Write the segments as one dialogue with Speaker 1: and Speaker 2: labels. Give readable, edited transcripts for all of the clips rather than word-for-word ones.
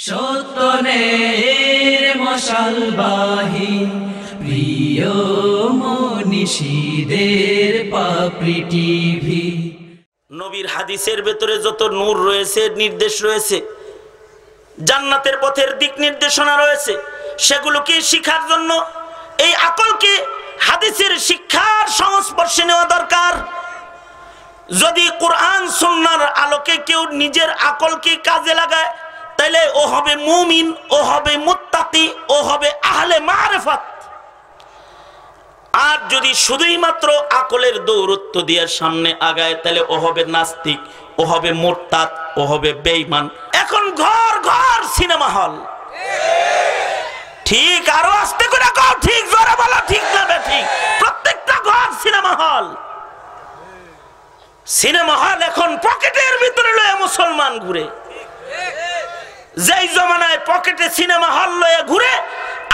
Speaker 1: সত্যনের মশালবাহী প্রিয় মনীষীদের পাপড়ি টিভি।
Speaker 2: নবীর হাদিসের ভেতরে যত নূর রয়েছে, নির্দেশ রয়েছে, জান্নাতের পথের দিক নির্দেশনা রয়েছে, সেগুলোকে শিখার জন্য এই আকলকে হাদিসের শিক্ষার সংস্পর্শে নেওয়া দরকার। যদি কোরআন সুন্নাহর আলোকে কেউ নিজের আকলকে কাজে লাগায়, তাহলে ও হবে মুমিন, ও হবে মুত্তাকি, ও হবে আহলে মারিফাত। আর যদি শুধুই মাত্র আকলের দৌরত্ব দিয়ে সামনে আগায়, তাহলে ও হবে নাস্তিক, ও হবে মুরতাদ, ও হবে বেঈমান। এখন ঘর ঘর সিনেমা হল, ঠিক? আরো আস্তে করে কও, ঠিক? জোরে বলো, ঠিক না ঠিক? প্রত্যেকটা ঘর সিনেমা হল। সিনেমা হল এখন পকেটের ভিতরে লয়ে মুসলমান ঘুরে। যেই জমানায় পকেটে সিনেমা হল লয়ে ঘুরে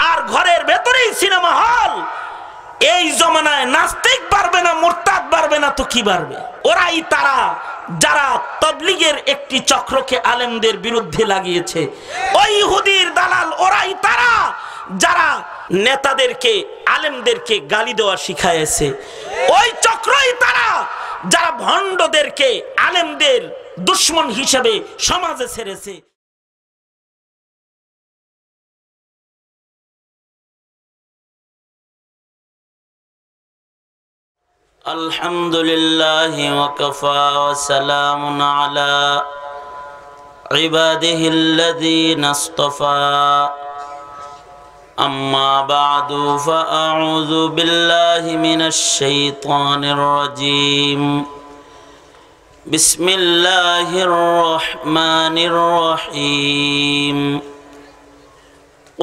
Speaker 2: আর ঘরের ভেতরেই সিনেমা হল, এই জমানায় নাস্তিক পারবে না, মুরতাদ পারবে না, তো কি পারবে? ওরাই তারা যারা তাবলীগের একটি চক্রকে আলেমদের বিরুদ্ধে লাগিয়েছে। ওই ইহুদির দালাল ওরাই তারা যারা নেতাদেরকে, আলেমদেরকে গালি দেওয়া শিখাইছে। ওই চক্রই তারা যারা ভণ্ডদেরকে আলেমদের দুশমন হিসেবে সমাজে ছেড়েছে। আলহামদুলিল্লাহি ওয়া কাফা ওয়া সালামুন আলা ইবাদিহিল্লাযীনা ইসতাফা। আম্মা বা'দু ফাআউযু বিল্লাহি মিনাশ শাইতানির রাজীম। বিসমিল্লাহির রহমানির রহিম।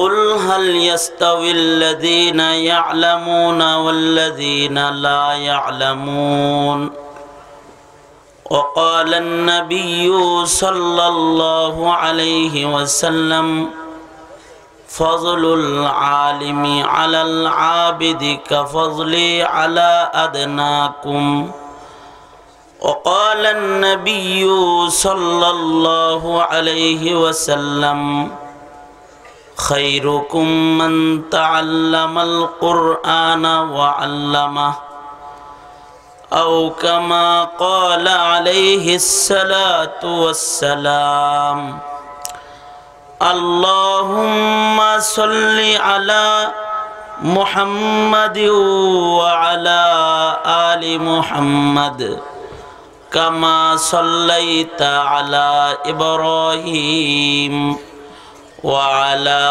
Speaker 2: قل هل يستوي الذين يعلمون والذين لا يعلمون وقال النبي صلى الله عليه وسلم فضل العالم على العابد كفضلي على أدناكم وقال النبي صلى الله عليه وسلم خيركم من تعلم القرآن وعلمه أو كما قال عليه الصلاة والسلام. اللهم صل على محمد وعلى آل محمد كما صليت على إبراهيم وعلى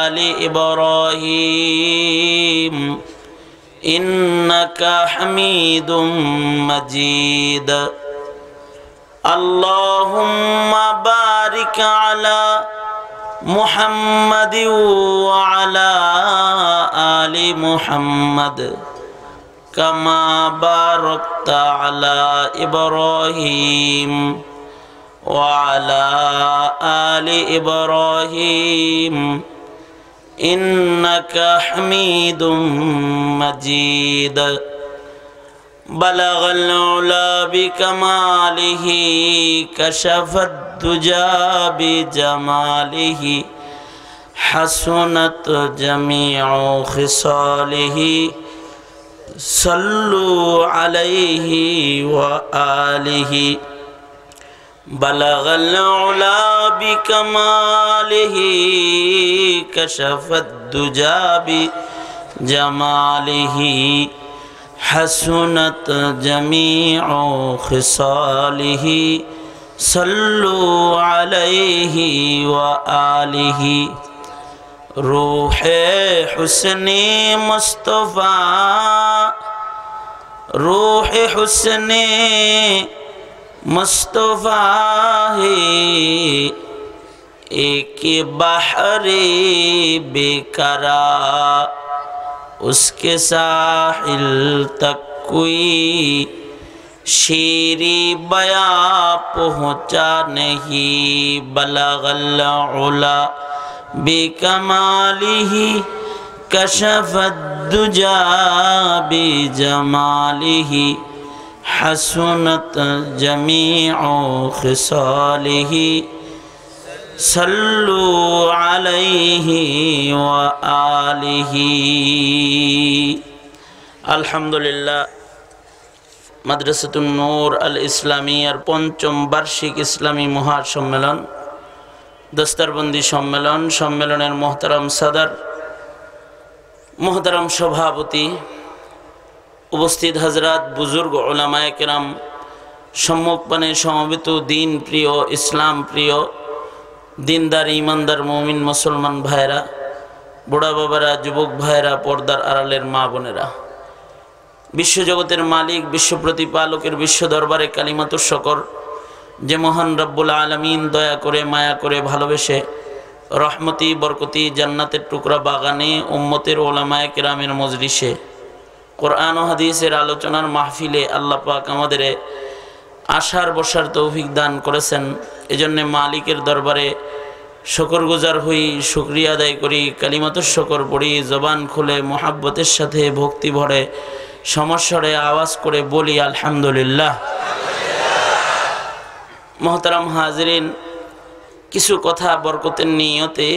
Speaker 2: آل إبراهيم إنك حميد مجيد. اللهم بارك على محمد وعلى آل محمد كما باركت على إبراهيم وعلى آل إبراهيم إنك حميد مجيد. بلغ العلا بكماله كشف الدجى بجماله حسنت جميع خصاله صلوا عليه وآله. بلغ العلا بكماله كشف الدجى بجماله حسنت جميع خصاله صلوا عليه وآله. روح حسن مصطفى روح حسن مصطفیٰ ہے ایک بحر بے قرار، اس کے ساحل تک کوئی شیری بیاں پہنچا نہیں. بلغ العلا بکمالہ کشف الدجى بجمالہ حسنت جميع خصاله সাল্লু আলাইহি ওয়া আলিহি। আলহামদুলিল্লাহ, মাদ্রাসাতুন নূর আল ইসলামিয়ার পঞ্চম বার্ষিক ইসলামী মহাসম্মেলন, দস্তারবন্দি সম্মেলন, সম্মেলনের মোহতারাম সাদার, মোহতারাম সভাপতি, উপস্থিত হজরত, বুজুর্গ উলামায়ে কেরাম, সম্মুখপানে সমবেত দিন প্রিয়, ইসলাম প্রিয়, দিনদার ইমানদার মুমিন মুসলমান ভাইরা, বুড়া বাবারা, যুবক ভাইরা, পর্দার আড়ালের মা বোনেরা, বিশ্বজগতের মালিক, বিশ্ব প্রতিপালকের বিশ্ব দরবারে কালিমাতুর শকর, যে মহান রব্বুল আলামিন দয়া করে, মায়া করে, ভালোবেসে রহমতি বরকতি জান্নাতের টুকরা বাগানে উম্মতের ওলামায়ে কেরামের মজলিসে কোরআন ও হাদিসের আলোচনার মাহফিলে আল্লাহ পাক আমাদের আশার বসার তৌফিক দান করেছেন। এজন্য মালিকের দরবারে শুকরগুজার হই, শুকরিয়া আদায় করি, কালিমাতুর শকর পড়ি, জবান খুলে মোহাব্বতের সাথে ভক্তি ভরে সমস্বরে আওয়াজ করে বলি আলহামদুলিল্লাহ। মোহতারাম হাজিরিন, কিছু কথা বরকতের নিয়তে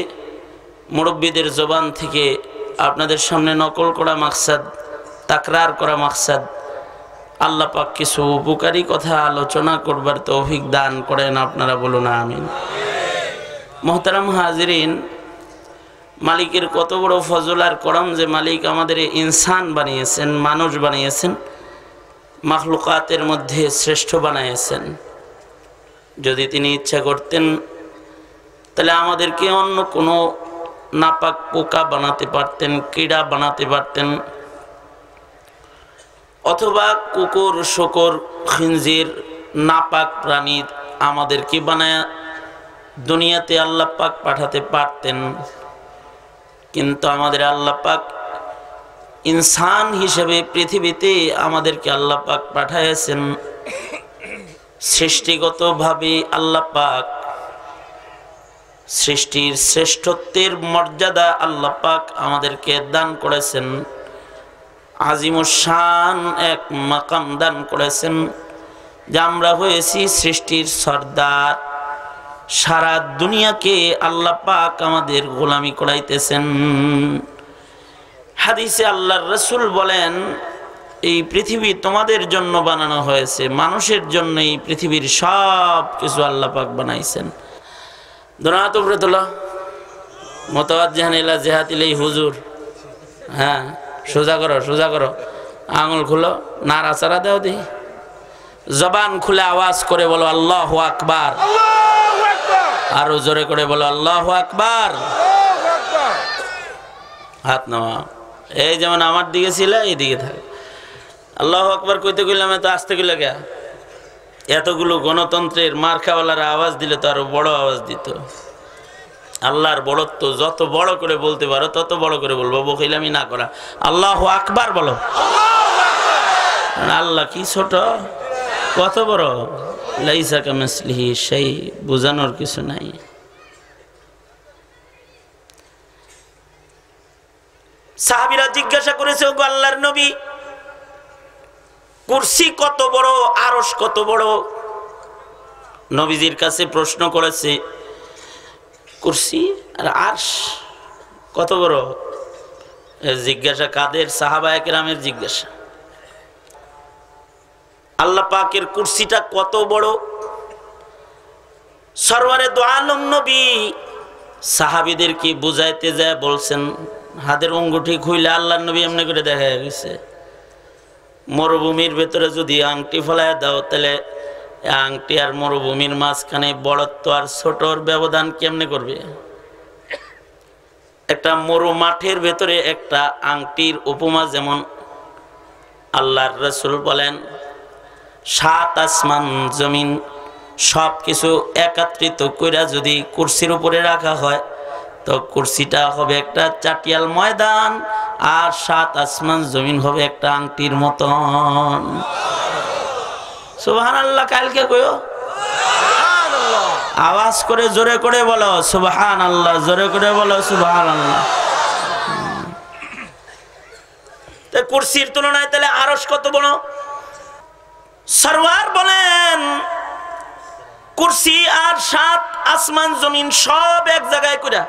Speaker 2: মুরব্বীদের জবান থেকে আপনাদের সামনে নকল করা মাকসাদ, তাকরার করা মাকসাদ, আল্লাহ পাক কিছু উপকারী কথা আলোচনা করবার তৌফিক দান করেন, আপনারা বলুন আমিন। মোহতারাম হাজিরিন, মালিকের কত বড় ফজল আর করম যে মালিক আমাদের ইনসান বানিয়েছেন, মানুষ বানিয়েছেন, মাখলুকাতের মধ্যে শ্রেষ্ঠ বানিয়েছেন। যদি তিনি ইচ্ছা করতেন তাহলে আমাদেরকে অন্য কোনো নাপাক পোকা বানাতে পারতেন, কীড়া বানাতে পারতেন, অথবা কুকুর, শূকর, খিনজির, নাপাক প্রাণী আমাদেরকে বানায় দুনিয়াতে আল্লাহ পাক পাঠাতে পারতেন। কিন্তু আমাদের আল্লাহ পাক ইনসান হিসেবে পৃথিবীতে আমাদেরকে আল্লাহ পাক পাঠাইছেন। সৃষ্টিগতভাবে আল্লাহ পাক সৃষ্টির শ্রেষ্ঠত্বের মর্যাদা আল্লাহ পাক আমাদেরকে দান করেছেন, আজিমুশান এক মাকাম দান করেছেন, যে আমরা হয়েছি সৃষ্টির সর্দার। সারা দুনিয়াকে আল্লাহ পাক আমাদের গোলামি করাইতেছেন। হাদিসে আল্লাহর রাসূল বলেন, এই পৃথিবী তোমাদের জন্য বানানো হয়েছে, মানুষের জন্য এই পৃথিবীর সব কিছু আল্লাহ পাক বানাইছেন। দোনাত উপরে তোলা, মুতাওয়াজ্জিহান ইলা জিহাতিল হুজুর। হ্যাঁ, সোজা করো, সোজা করো, আঙুল খুলো, নাড়াচাড়া দাও দেখি, জবান খুলে আওয়াজ করে বলো আল্লাহু আকবার, আরো জোরে করে বলো আল্লাহু আকবার। হাত নামা, এই যেমন আমার দিকে ছিল এইদিকে থাকে। আল্লাহু আকবার কইতে কইলাম এত আস্তে কইলে কে? এতগুলো গণতন্ত্রের মার্কাওয়ালারা আওয়াজ দিলে তো আরো বড় আওয়াজ দিত। আল্লাহর বড়ত্ব যত বড় করে বলতে পারো তত বড় করে বলবো, বকিলামি না করা। আল্লাহু আকবার বলো। আল্লাহ কি ছোট, কত বড়, লাইসা কামিসলিহি শাই, বোঝানোর কিছু নাই। সাহাবীরা জিজ্ঞাসা করেছে, ওগো আল্লাহর নবী, কুরসি কত বড়, আরশ কত বড়? নবীজির কাছে প্রশ্ন করেছে, কুরসি আর আরশ কত বড়? জিজ্ঞাসা কাদের? সাহাবায়ে কেরামের জিজ্ঞাসা। আল্লাহ পাকের কুরসিটা কত বড়? সরওয়ারে দো আলম নবী সাহাবীদেরকে বুঝাইতে যায় বলছেন, হাতের অঙ্গুঠি খুইলে আল্লাহর নবী এমনি করে দেখা গেছে, মরুভূমির ভেতরে যদি আংটি ফেলায় দাও তাহলে আংটি আর মরুভূমির মাঝখানে বড়ত্ব আর ছোটর ব্যবধান কেমনে করবে? একটা মরু মাঠের ভেতরে একটা আংটির উপমা যেমন, আল্লাহর রাসূল বলেন, 7 আসমান জমিন সব কিছু একত্রিত কইরা যদি কুরসির উপরে রাখা হয় তো কুরসিটা হবে একটা চাটিয়াল ময়দান, আর 7 আসমান জমিন হবে একটা আংটির মতন। সুবহানাল্লাহ। কালকে কইও সুবহানাল্লাহ, আওয়াজ করে জোরে করে বলো সুবহানাল্লাহ, জোরে করে বলো সুবহানাল্লাহ। তে কুরসির তুলনায় তাহলে আরশ কত বড়? সরওয়ার বলেন কুরসি আর 7 আসমান জমিন সব এক জায়গায় করা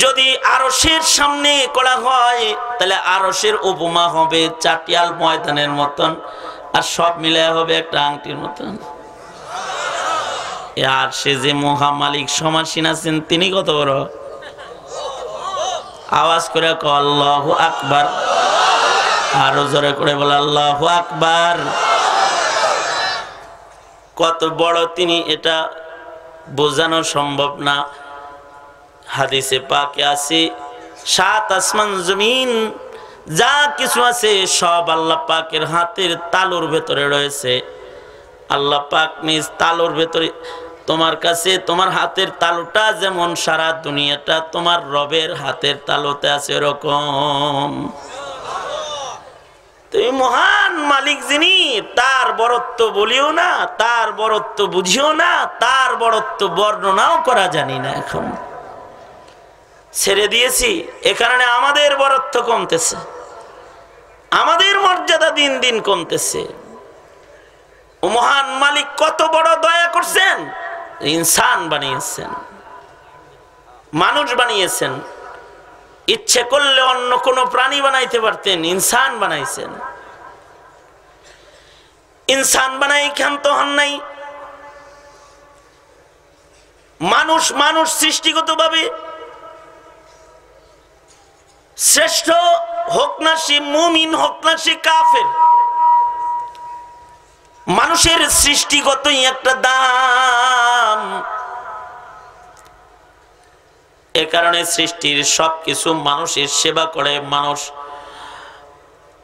Speaker 2: যদি আরশের সামনে করা হয় তাহলে আরশের উপমা হবে চাটিয়াল ময়দানের মতন আর সব মিলে হবে একটা আংটির মতন। আর সে যে মহামালিক সমাসীন আছেন তিনি কত বড়, আওয়াজ করে কও আল্লাহু আকবার, আরো জোরে করে বল আল্লাহু আকবার। কত বড় তিনি এটা বোঝানো সম্ভব না। হাদিসে পাকে আছে 7 আসমান জমিন যা কিছু আছে সব আল্লাহ পাকের হাতের তালুর ভেতরে রয়েছে। আল্লাহ পাক নিজ তালুর ভেতরে, তোমার কাছে তোমার হাতের তালুটা যেমন সারা দুনিয়াটা তোমার রবের হাতের তালুতে আছে এরকম। তুমি মহান মালিক যিনি, তার বড়ত্ব বলিও না, তার বড়ত্ব বুঝিও না, তার বড়ত্ব বর্ণনাও করা জানি না, এখন ছেড়ে দিয়েছি। এ কারণে আমাদের বড়ত্ব কমতেছে, আমাদের মর্যাদা দিন দিন কমতেছে। ও মহান মালিক কত বড় দয়া করছেন, ইনসান বানিয়েছেন, মানুষ বানিয়েছেন। ইচ্ছে করলে অন্য কোনো প্রাণী বানাইতে পারতেন, ইনসান বানাইছেন। ইনসান বানাই ক্ষান্ত হন নাই। মানুষ মানুষ সৃষ্টিগতভাবে শ্রেষ্ঠ হোক না সে মুমিন, হোক না সে কাফের, মানুষের সৃষ্টিগতই একটা দাম। এ কারণে সৃষ্টির সবকিছু মানুষের সেবা করে। মানুষ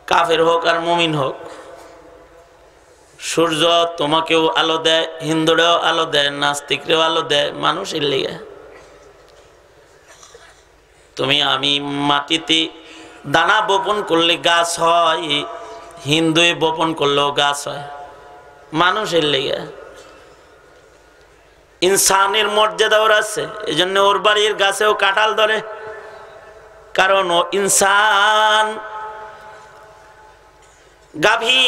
Speaker 2: কাফের হোক আর মুমিন হোক, সূর্য তোমাকেও আলো দেয়, হিন্দুরাও আলো দেয়, নাস্তিকরাও আলো দেয়, মানুষের লেগে। তুমি আমি মাটিতে দানা বপন করলে গাছ হয়, হিন্দুয়ে বপন করলেও গাছ হয়, মানুষের লেগে। ইনসানের মর্যাদা ওর আছে, এই জন্য ওর বাড়ির গাছেও কাঁঠাল ধরে, কারণ ও ইনসান। গাভী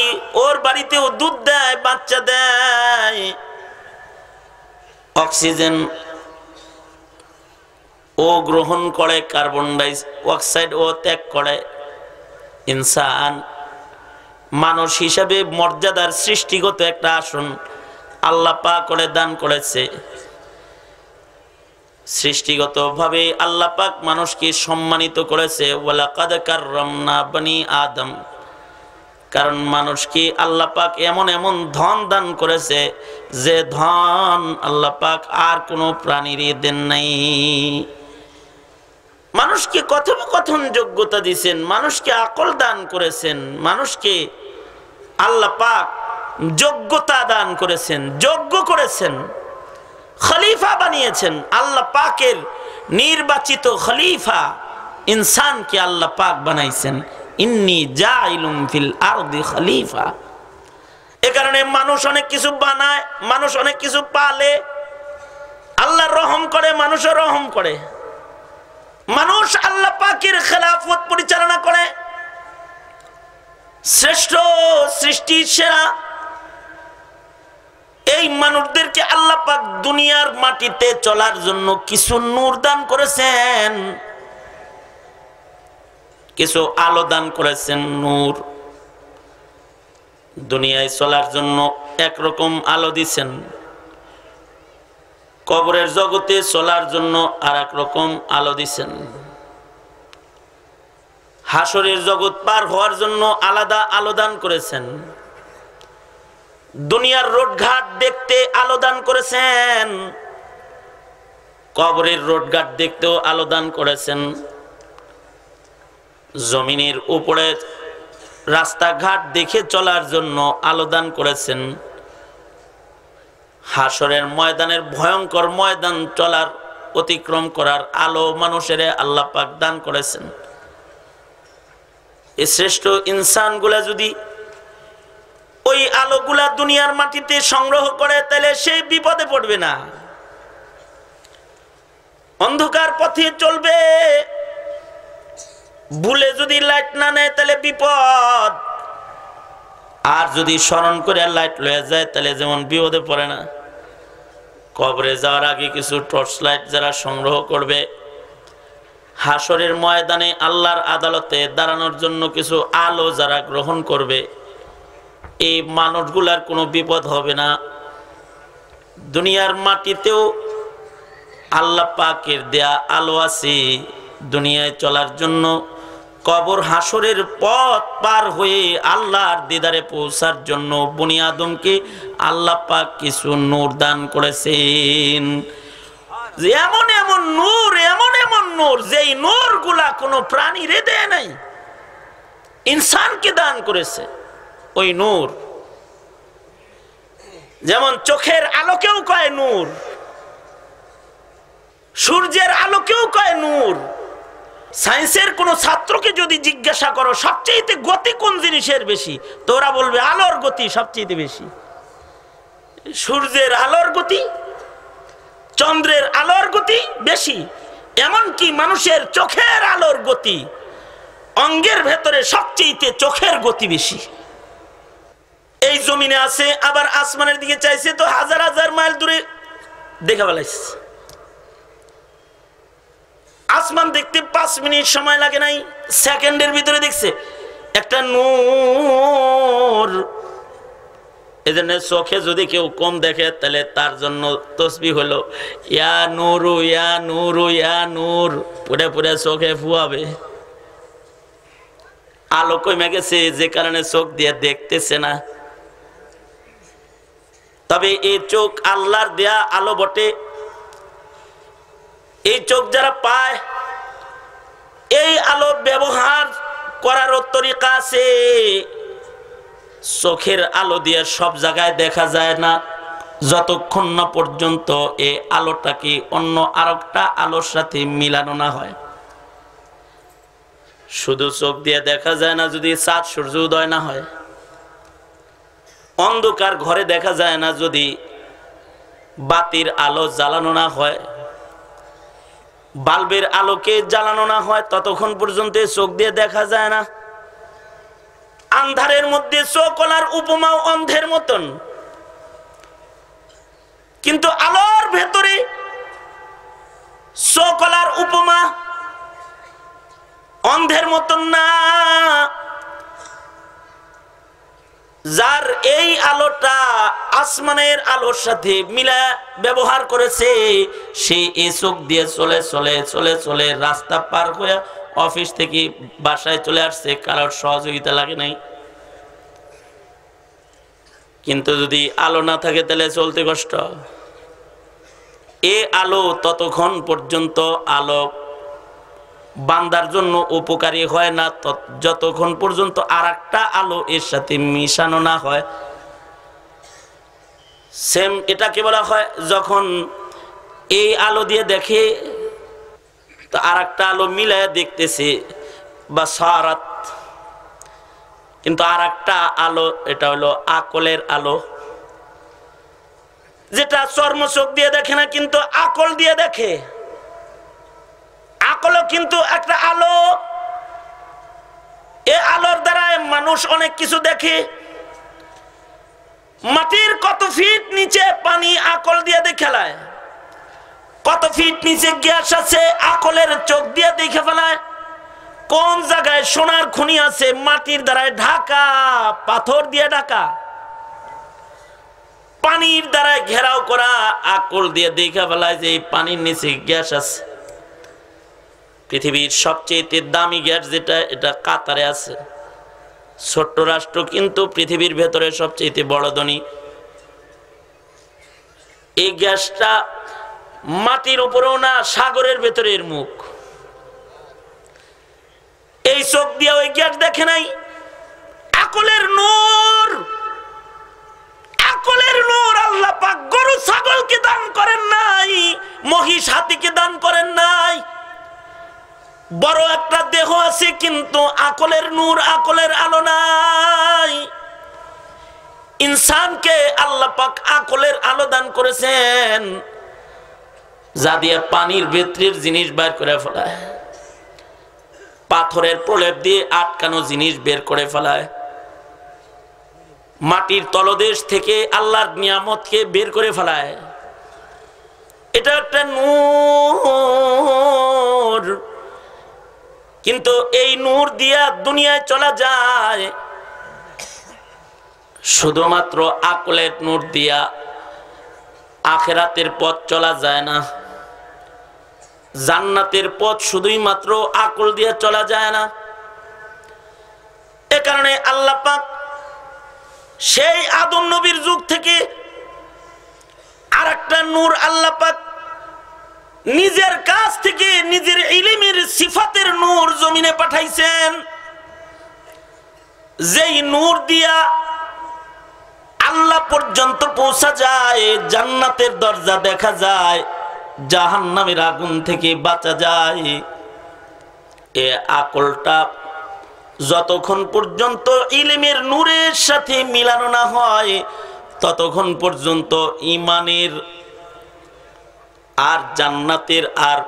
Speaker 2: ওর বাড়িতেও দুধ দেয়, বাচ্চা দেয়, অক্সিজেন ও গ্রহণ করে, কার্বন ডাই অক্সাইড ও ত্যাগ করে। ইনসান মানুষ হিসাবে মর্যাদার সৃষ্টিগত একটা আসন আল্লাহ পাক করে দান করেছে। সৃষ্টিগতভাবে আল্লাহ পাক মানুষকে সম্মানিত করেছে, ওয়ালাকাদ কাররামনা বনি আদম। কারণ মানুষকে আল্লাহ পাক এমন এমন ধন দান করেছে যে ধন আল্লাহ পাক আর কোনো প্রাণীরই দেন নাই। মানুষকে কথোপকথন যোগ্যতা দিয়েছেন, মানুষকে আকল দান করেছেন, মানুষকে আল্লাহ পাক যোগ্যতা দান করেছেন, যোগ্য করেছেন, খলিফা বানিয়েছেন। আল্লাহ পাকের নির্বাচিত খলিফা ইনসানকে আল্লাহ পাক বানাইছেন, ইন্নী জাইলুম ফিল আরদি খলিফা। এ কারণে মানুষ অনেক কিছু বানায়, মানুষ অনেক কিছু পালে, আল্লাহ রহম করে, মানুষও রহম করে। মানুষ আল্লাহ পাকের খেলাফত পরিচালনা করে। শ্রেষ্ঠ সৃষ্টির সেরা এই মানুষদেরকে আল্লাহ পাক দুনিয়ার মাটিতে চলার জন্য কিছু নূর দান করেছেন, কিছু আলো দান করেছেন। নূর দুনিয়ায় চলার জন্য একরকম আলো দিছেন, কবরের জগতে চলার জন্য আর এক রকম আলো দিছেন, হাসরের জগৎ পার হওয়ার জন্য আলাদা আলো দান করেছেন, দুনিয়ার রোডঘাট দেখতে আলো দান করেছেন, কবরের রোডঘাট দেখতেও আলো দান করেছেন, জমিনের উপরে রাস্তাঘাট দেখে চলার জন্য আলো দান করেছেন, হাসরের ময়দানের ভয়ঙ্কর ময়দান চলার অতিক্রম করার আলো মানুষের আল্লাহ পাক দান করেছেন। এই শ্রেষ্ঠ ইনসানগুলা যদি ওই আলোগুলা দুনিয়ার মাটিতে সংগ্রহ করে তাহলে সে বিপদে পড়বে না, অন্ধকার পথে চলবে। ভুলে যদি লাইট না নেয় তাহলে বিপদ। আর যদি স্মরণ করে লাইট লয়ে যায় তাহলে যেমন বিপদে পড়ে না। কবরে যাওয়ার আগে কিছু টর্চ লাইট যারা সংগ্রহ করবে, হাসরের ময়দানে আল্লাহর আদালতে দাঁড়ানোর জন্য কিছু আলো যারা গ্রহণ করবে, এই মানুষগুলার কোনো বিপদ হবে না। দুনিয়ার মাটিতেও আল্লাহ পাকের দেয়া আলো আছে দুনিয়ায় চলার জন্য। কবর হাসরের পথ পার হয়ে আল্লাহর দিদারে পৌঁছার জন্য বনি আদমকে আল্লাহ পাক কিছু নূর দান করেছেন। এমন এমন নূর, এমন এমন নূর, যেই নূর গুলা কোনো প্রাণী রে দেয় নাই, ইনসানকে দান করেছে ওই নূর। যেমন চোখের আলোকেও কয় নূর, সূর্যের আলোকেও কয় নূর। সায়েন্সের কোন ছাত্রকে যদি জিজ্ঞাসা করো সবচেয়ে গতি কোন জিনিসের বেশি, তোরা বলবে আলোর গতি সবচেয়ে বেশি। সূর্যের আলোর গতি, চন্দ্রের আলোর গতি বেশি, এমনকি মানুষের চোখের আলোর গতি, অঙ্গের ভেতরে সবচেয়ে চোখের গতি বেশি। এই জমিনে আছে, আবার আসমানের দিকে চাইছে তো হাজার হাজার মাইল দূরে দেখা ফেলাইছে। আসমান দেখতে 5 মিনিট সময় লাগে নাই, সেকেন্ডের ভিতরে দেখছে একটা নূর। এজন্য চোখে যদি কেউ কম দেখে তাহলে তার জন্য তসবিহ হলো ইয়া নূরু ইয়া নূরু ইয়া নূর, পুরে পুরে চোখে ফুয়াবে। আলো কমে গেছে যে কারণে চোখ দিয়ে দেখতেছে না। তবে এই চোখ আল্লাহর দেয়া আলো বটে। এই চোখ যারা পায়, এই আলো ব্যবহার করার তরিকা আছে। চোখের আলো দিয়ে সব জায়গায় দেখা যায় না, যতক্ষণ না পর্যন্ত এই আলোটাকে অন্য আরেকটা আলোর সাথে মিলানো না হয়। শুধু চোখ দিয়ে দেখা যায় না যদি চাঁদ সূর্য উদয় না হয়। অন্ধকার ঘরে দেখা যায় না যদি বাতির আলো জ্বালানো না হয়, বাল্বের আলোকে জ্বালানো না হয়, ততক্ষণ পর্যন্ত চোখ দিয়ে দেখা যায় না। আন্ধারের মধ্যে চোখলার উপমাও অন্ধের মতন, কিন্তু আলোর ভেতরে চোখলার উপমা অন্ধের মতন না। যার এই আলোটা আসমানের আলোর সাথে মিলা ব্যবহার করেছে, সে এই চোখ দিয়ে চলে চলে চলে চলে রাস্তা পার হয়ে অফিস থেকে বাসায় চলে আসছে, কারোর সহযোগিতা লাগে নাই। কিন্তু যদি আলো না থাকে তাহলে চলতে কষ্ট। এই আলো ততক্ষণ পর্যন্ত আলো বান্দার জন্য উপকারী হয় না যতক্ষণ পর্যন্ত আরেকটা আলো এর সাথে মিশানো না হয়। সেম এটাকে বলা হয় যখন এই আলো দিয়ে দেখে তো আরেকটা আলো মিলায় দেখতেছে বা সারাত, কিন্তু আরেকটা আলো এটা হলো আকলের আলো, যেটা চর্ম চোখ দিয়ে দেখে না কিন্তু আকল দিয়ে দেখে। আকলও কিন্তু একটা আলো। এই আলোর দ্বারা মানুষ অনেক কিছু দেখে। মাটির কত ফিট নিচে পানি আকল দিয়ে দেখে ফেলায়, কত ফিট নিচে গ্যাস আছে আকলের চোখ দিয়ে দেখে ফেলায়। কোন জায়গায় সোনার খনি আছে মাটির দ্বারায় ঢাকা, পাথর দিয়ে ঢাকা, পানির দ্বারায় ঘেরাও করা, আকল দিয়ে দেখে ফেলায় যে এই পানির নিচে গ্যাস আছে। পৃথিবীর সবচেয়ে দামি গ্যাস যেটা, এটা কাতারে আছে। ছোট্ট রাষ্ট্র কিন্তু পৃথিবীর ভেতরে সবচেয়ে বড় ধনী। এই গ্যাসটা মাটির উপরেও না, সাগরের ভেতরের মুখ। এই চোখ দিয়ে ওই গ্যাস দেখে নাই। আকলের নূর, আকলের নূর আল্লাহ পাক গরু ছাগলকে দান করেন নাই, মহিষ হাতিকে দান করেন নাই। বড় একটা দেহ আছে কিন্তু আকলের নূর, আকলের আলো নাই। ইনসানকে আল্লাহ পাক আকলের আলো দান করেছেন, যা দিয়ে পানির ভেতরের জিনিস বের করে ফেলায়, পাথরের প্রলেপ দিয়ে আটকানো জিনিস বের করে ফেলায়। মাটির তলদেশ থেকে আল্লাহর নিয়ামতকে বের করে ফেলায়। এটা একটা নূর, কিন্তু এই নূর দিয়া দুনিয়ায় চলা যায় শুধুমাত্র আকলের নূর দিয়া। আখিরাতের পথ চলা যায় না, জান্নাতের পথ শুধুই মাত্র আকল দিয়া চলা যায় না। এ কারণে আল্লাহ পাক সেই আদম নবীর যুগ থেকে আরেকটা নূর আল্লাহ পাক নিজের কাছ থেকে নিজের ইলমের সিফাতের নূর জমিনে পাঠাইছেন, যেই নূর দিয়া আল্লাহ পর্যন্ত পৌঁছা যায়, জান্নাতের দরজা দেখা যায়, জাহান্নামের আগুন থেকে বাঁচা যায়। এ আকলটা যতক্ষণ পর্যন্ত ইলমের নূরের সাথে মিলানো না হয় ততক্ষণ পর্যন্ত ঈমানের আর জান্নাতের আর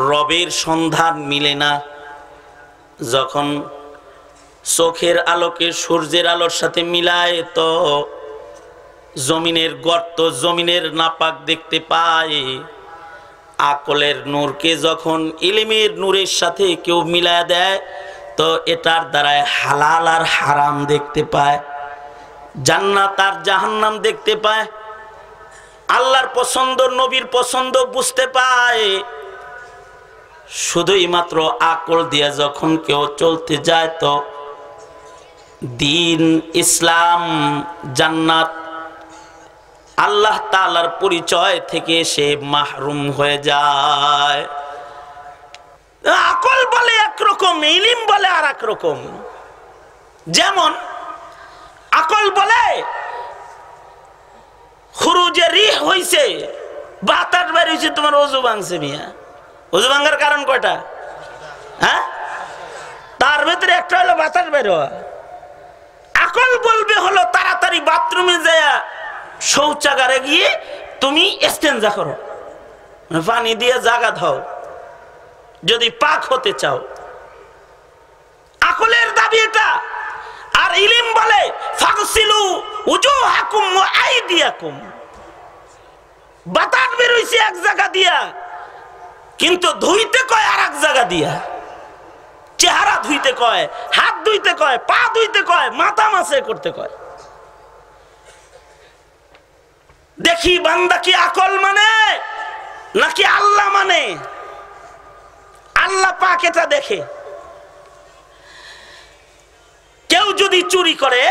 Speaker 2: রবের সন্ধান মিলে না। যখন চোখের আলোকে সূর্যের আলোর সাথে মিলায় তো জমিনের গর্ত, জমিনের নাপাক দেখতে পায়। আকলের নূরকে যখন ইলমের নূরের সাথে কেউ মিলায় দেয় তো এটার দ্বারায় হালাল আর হারাম দেখতে পায়, জান্নাত আর জাহান্নাম দেখতে পায়, আল্লাহর পছন্দ নবীর পছন্দ বুঝতে পায়। শুধুই মাত্র আকল দিয়ে যখন কেউ চলতে যায় তো দ্বীন, ইসলাম, জান্নাত, আল্লাহ তাআলার পরিচয় থেকে সে মাহরুম হয়ে যায়। আকল বলে একরকম, ইলম বলে আর এক রকম। যেমন আকল বলে খুরুজে রিহ হইছে, বাতাস বের হইছে, তোমার ওযু ভাঙছে। মিয়া ওযু ভাঙার কারণ কয়টা? হ্যাঁ, তার ভিতরে একটা হলো বাতাস বের হওয়া। আকল বলবে হলো তাড়াতাড়ি বাথরুমে যায় শৌচাগারে গিয়ে তুমি ইস্তেনজা করো, পানি দিয়ে জাগা দাও যদি পাক হতে চাও। আকলের দাবি এটা। আর ইলম বলে ফাগসিলু উজুহাকুম ওয়া আইদিয়াকুম, বাতাস বের হইছে এক জায়গা দিয়া কিন্তু ধুইতে কয় আর এক জায়গা দিয়া। চেহারা ধুইতে কয়, হাত ধুইতে কয়, পা ধুইতে কয়, মাথা মাসে করতে কয়। দেখি বান্দা কি আকল মানে নাকি আল্লাহ মানে? আল্লাহ পাক এটা দেখে। কেউ যদি চুরি করে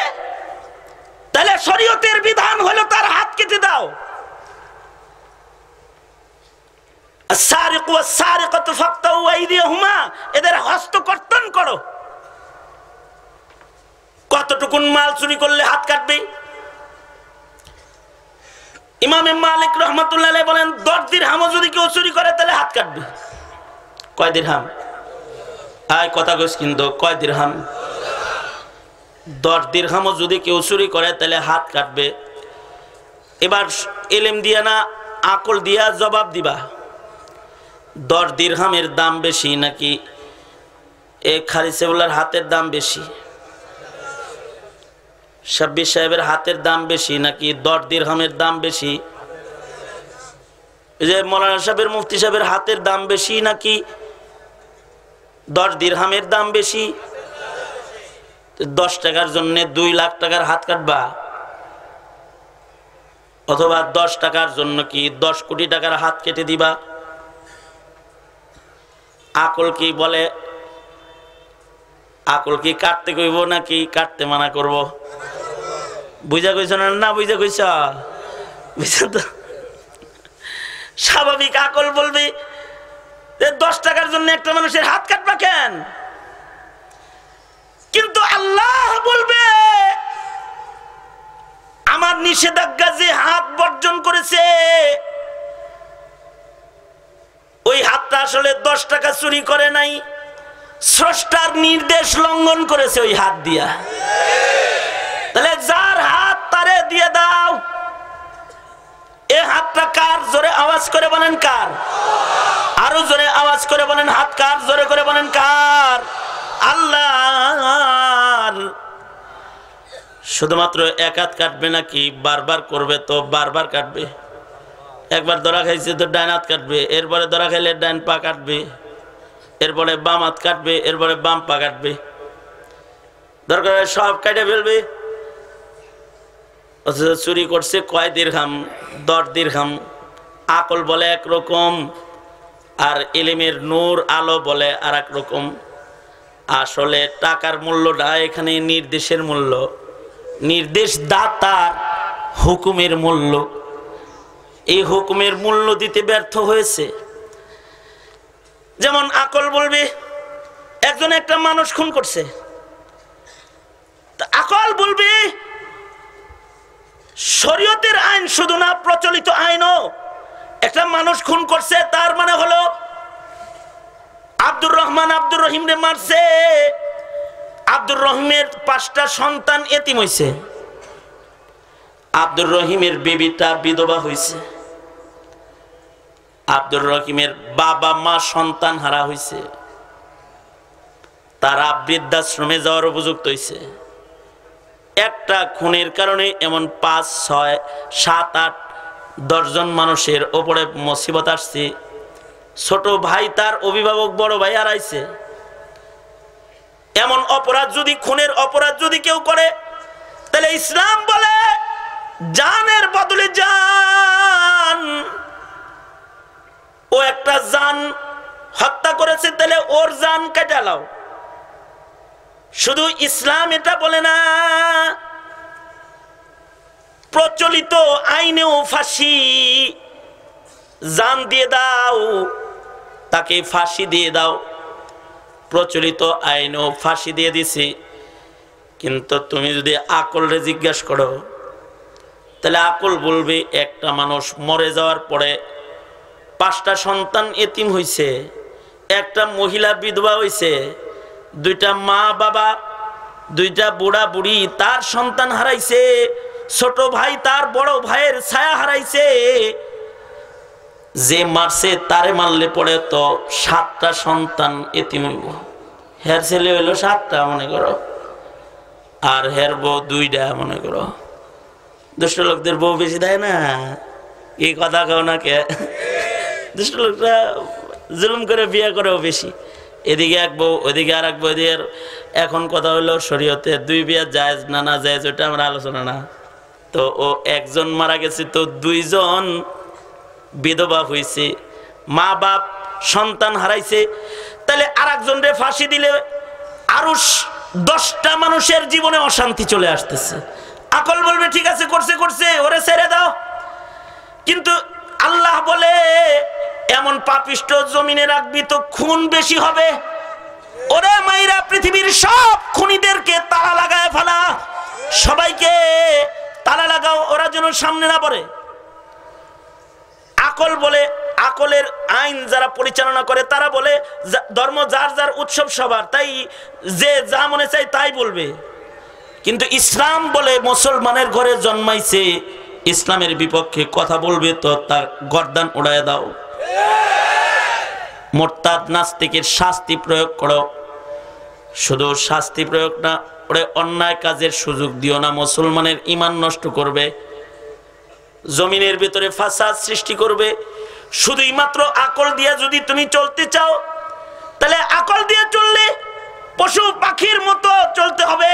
Speaker 2: তাহলে শরীয়তের বিধান হলো তার হাত কেটে দাও। আস-সারিকু ওয়াস-সারিকাতু ফাকতাউ আইদিয়াহুমা, এদের হস্ত কর্তন করো। কতটুকুন মাল চুরি করলে হাত কাটবে? ইমাম মালিক রাহমাতুল্লাহ আলাইহি বলেন 10 দিরহামও যদি কেউ চুরি করে তাহলে হাত কাটবে। কয় দিরহাম? আয় কথা কইস কিন্তু কয় দিরহাম? 10 দিরহামও যদি কেউ চুরি করে তাহলে হাত কাটবে। এবার ইলম দিয়া না আকল দিয়া জবাব দিবা। 10 দিরহামের দাম বেশি নাকি এই খারিসেউল্লাহর হাতের দাম বেশি? শাব্বির সাহেবের হাতের দাম বেশি নাকি 10 দিরহামের দাম বেশি? এই যে মৌলানা সাহেবের, মুফতি সাহেবের হাতের দাম বেশি নাকি 10 দিরহামের দাম বেশি? 10 টাকার জন্য 2 লাখ টাকার হাত কাটবা? অথবা 10 টাকার জন্য কি 10 কোটি টাকার হাত কেটে দিবা? আকল কি বলে? আকল কি কাটতে কইব নাকি কাটতে মানা করব? বুঝা কইছ না বুঝা কইছ? বুঝছ তো? স্বাভাবিক আকল বলবে 10 টাকার জন্য একটা মানুষের হাত কাটবা কেন? কিন্তু আল্লাহ বলবে আমার নিষেধাজ্ঞা যে হাত বর্জন করেছে ওই হাতটা আসলে 10 টাকা চুরি করে নাই, স্রষ্টার নির্দেশ লঙ্ঘন করেছে ওই হাত দিয়া। তাহলে যার হাত তারে দিয়ে দাও। এই হাতটা কার? জোরে আওয়াজ করে বলেন কার? আরো জোরে আওয়াজ করে বলেন হাত কার? জোরে করে বলেন কার? আল্লাহর। শুধুমাত্র এক হাত কাটবে নাকি বারবার করবে তো বারবার কাটবে? একবার ধরা খাইছে তো ডান হাত কাটবে, এরপরে ধরা খাইলে ডান পা কাটবে, এরপরে বাম হাত কাটবে, এরপরে বাম পা কাটবে, দরকার সব কাটে ফেলবে। অথচ চুরি করছে কয় দিরহাম? 10 দিরহাম। আকল বলে একরকম, আর ইলমের নূর আলো বলে আর এক রকম। আসলে টাকার মূল্যটা এখানে নির্দেশের মূল্য, নির্দেশ দাতার হুকুমের মূল্য। এই হুকুমের মূল্য দিতে ব্যর্থ হয়েছে। যেমন আকল বলবে একজন একটা মানুষ খুন করছে, আকল বলবে শরীয়তের আইন শুধু না, প্রচলিত আইনও একটা মানুষ খুন করছে তার মানে হলো আব্দুর রহমান আব্দুর রহিম রে মারছে, আব্দুর রহিমের 5টা সন্তান এতিম হইছে, আব্দুর রহিমের বিবিটা বিধবা হইছে, আব্দুর রহিমের বাবা মা সন্তান হারা হইছে, তারা বৃদ্ধাশ্রমে যাওয়ার উপযুক্ত হইছে। একটা খুনের কারণে এমন 5, 6, 7, 8, 10 জন মানুষের ওপরে মুসিবত আসছে। ছোট ভাই তার অভিভাবক বড় ভাই হারাইছে। এমন অপরাধ যদি, খুনের অপরাধ যদি কেউ করে, তাহলে ইসলাম বলে জানের বদলে জান। ও একটা জান হত্যা করেছে, তাহলে ওর জান কেটে লাও। শুধু ইসলাম এটা বলে না, প্রচলিত আইনেও ফাঁসি, জান দিয়ে দাও, তাকে ফাঁসি দিয়ে দাও। প্রচলিত আইনেও ফাঁসি দিয়ে দিছি। কিন্তু তুমি যদি আকলরে জিজ্ঞাসা করো, তাহলে আকল বলবে একটা মানুষ মরে যাওয়ার পরে 5টা সন্তান এতিম হইছে, একটা মহিলা বিধবা হইছে, 2টা মা বাবা, 2টা বুড়া বুড়ি তার সন্তান হারাইছে, ছোট ভাই তার বড় ভাইয়ের ছায়া হারাইছে। যে মারছে তারে মারলে পড়ে তো 7টা সন্তান এতিম হইব। হের ছেলে হইল 7টা মনে করো, আর হের বউ 2টা মনে করো। দুষ্ট লোকদের বউ বেশি দেয় না, এই কথা কেউ না কে? দুষ্ট লোকরা জুলুম করে বিয়ে করেও বেশি। এদিকে এক বউ, ওইদিকে আর এক বউ। এখন কথা হলো শরীয়তে 2 বিয়ে জায়েজ না না জায়েজ, ওইটা আমরা আলোচনা না। তো ও একজন মারা গেছে, তো 2 জন বিধবা হয়েছে, মা বাপ সন্তান হারাইছে। তাহলে আর একজন রে ফাঁসি দিলে আরো 10টা মানুষের জীবনে অশান্তি চলে আসতেছে। আকল বলবে ঠিক আছে, করছে করছে, ওরে ছেড়ে দাও। কিন্তু আল্লাহ বলে এমন পাপিষ্ট জমিনে রাখবি তো খুন বেশি হবে। ওরে মাইরা পৃথিবীর সব খুনিদেরকে তালা লাগায় ফেলা, সবাইকে তালা লাগাও, ওরা যেন সামনে না পড়ে। আকল বলে, আকলের আইন যারা পরিচালনা করে তারা বলে ধর্ম যার যার উৎসব সবার, তাই যে যা মনে চায় তাই বলবে। কিন্তু ইসলাম বলে মুসলমানের ঘরে জন্মাইছে, ইসলামের বিপক্ষে কথা বলবে তো তার গর্দান উড়ায় দাও। মুরতাদ নাস্তিকের শাস্তি প্রয়োগ করো। শুধু শাস্তি প্রয়োগ না করে অন্যায় কাজের সুযোগ দিও না, মুসলমানের ঈমান নষ্ট করবে, জমিনের ভিতরে ফাসাদ সৃষ্টি করবে। শুধুই মাত্র আকল দিয়ে যদি তুমি চলতে চাও, তাহলে আকল দিয়ে চললে পশু পাখির মতো চলতে হবে।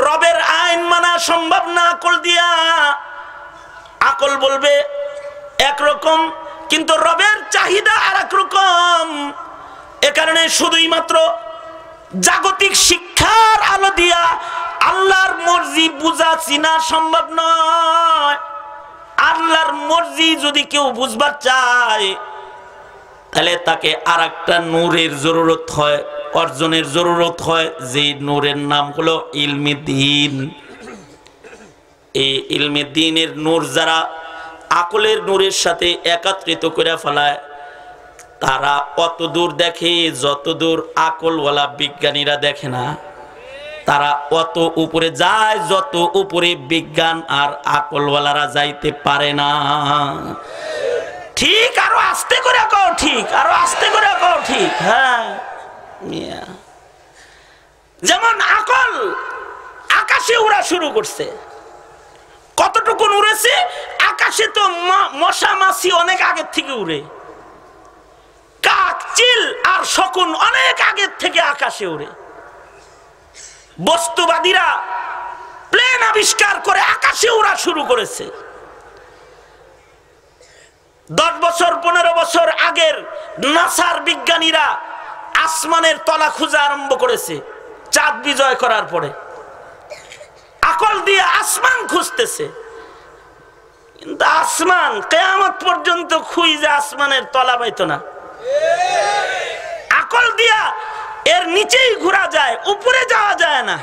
Speaker 2: রবের আইন মানা সম্ভব না আকল দিয়া। আকল বলবে একরকম, কিন্তু রবের চাহিদা আর এক রকম। এ কারণে শুধুই মাত্র জাগতিক শিক্ষার আলো দিয়া আল্লাহর মর্জি বুঝা চিনা সম্ভব নয়। আল্লাহর মর্জি যদি কেউ বুঝবার চায়, তাহলে তাকে আর একটা নূরের জরুরত হয়, অর্জনের জরুরত হয়, যে নূরের নাম হলো ইলমে দ্বীন। এই ইলমে দ্বীনের নূর যারা আকলের নূরের সাথে একত্রিত করে ফেলায়, তারা অত দূর দেখে যত দূর আকলওয়ালা বিজ্ঞানীরা দেখে না। তারা অত উপরে যায় যত উপরে বিজ্ঞান আর আকলওয়ালারা যাইতে পারে না। ঠিক, আরো আস্তে করে কও ঠিক, আরো আস্তে করে কও ঠিক। হ্যাঁ, যেমন আকল আকাশে উড়া শুরু করছে। কতটুকু উড়েছে? আকাশে তো মশা মাছি অনেক আগের থেকে উড়ে, কাক চিল আর শকুন অনেক আগের থেকে আকাশে উড়ে। বস্তুবাদীরা প্লেন আবিষ্কার করে আকাশে উড়া শুরু করেছে। 10 বছর 15 বছর আগের নাসার বিজ্ঞানীরা আসমানের তলা খোঁজা আরম্ভ করেছে। চাঁদ বিজয় করার পরে আকল দিয়ে আসমান খুঁজতেছে, কিন্তু আসমান কিয়ামত পর্যন্ত খুঁজে আসমানের তলা পাইতো না। আকল দিয়া এর নিচেই ঘোরা যায়, উপরে যাওয়া যায় না।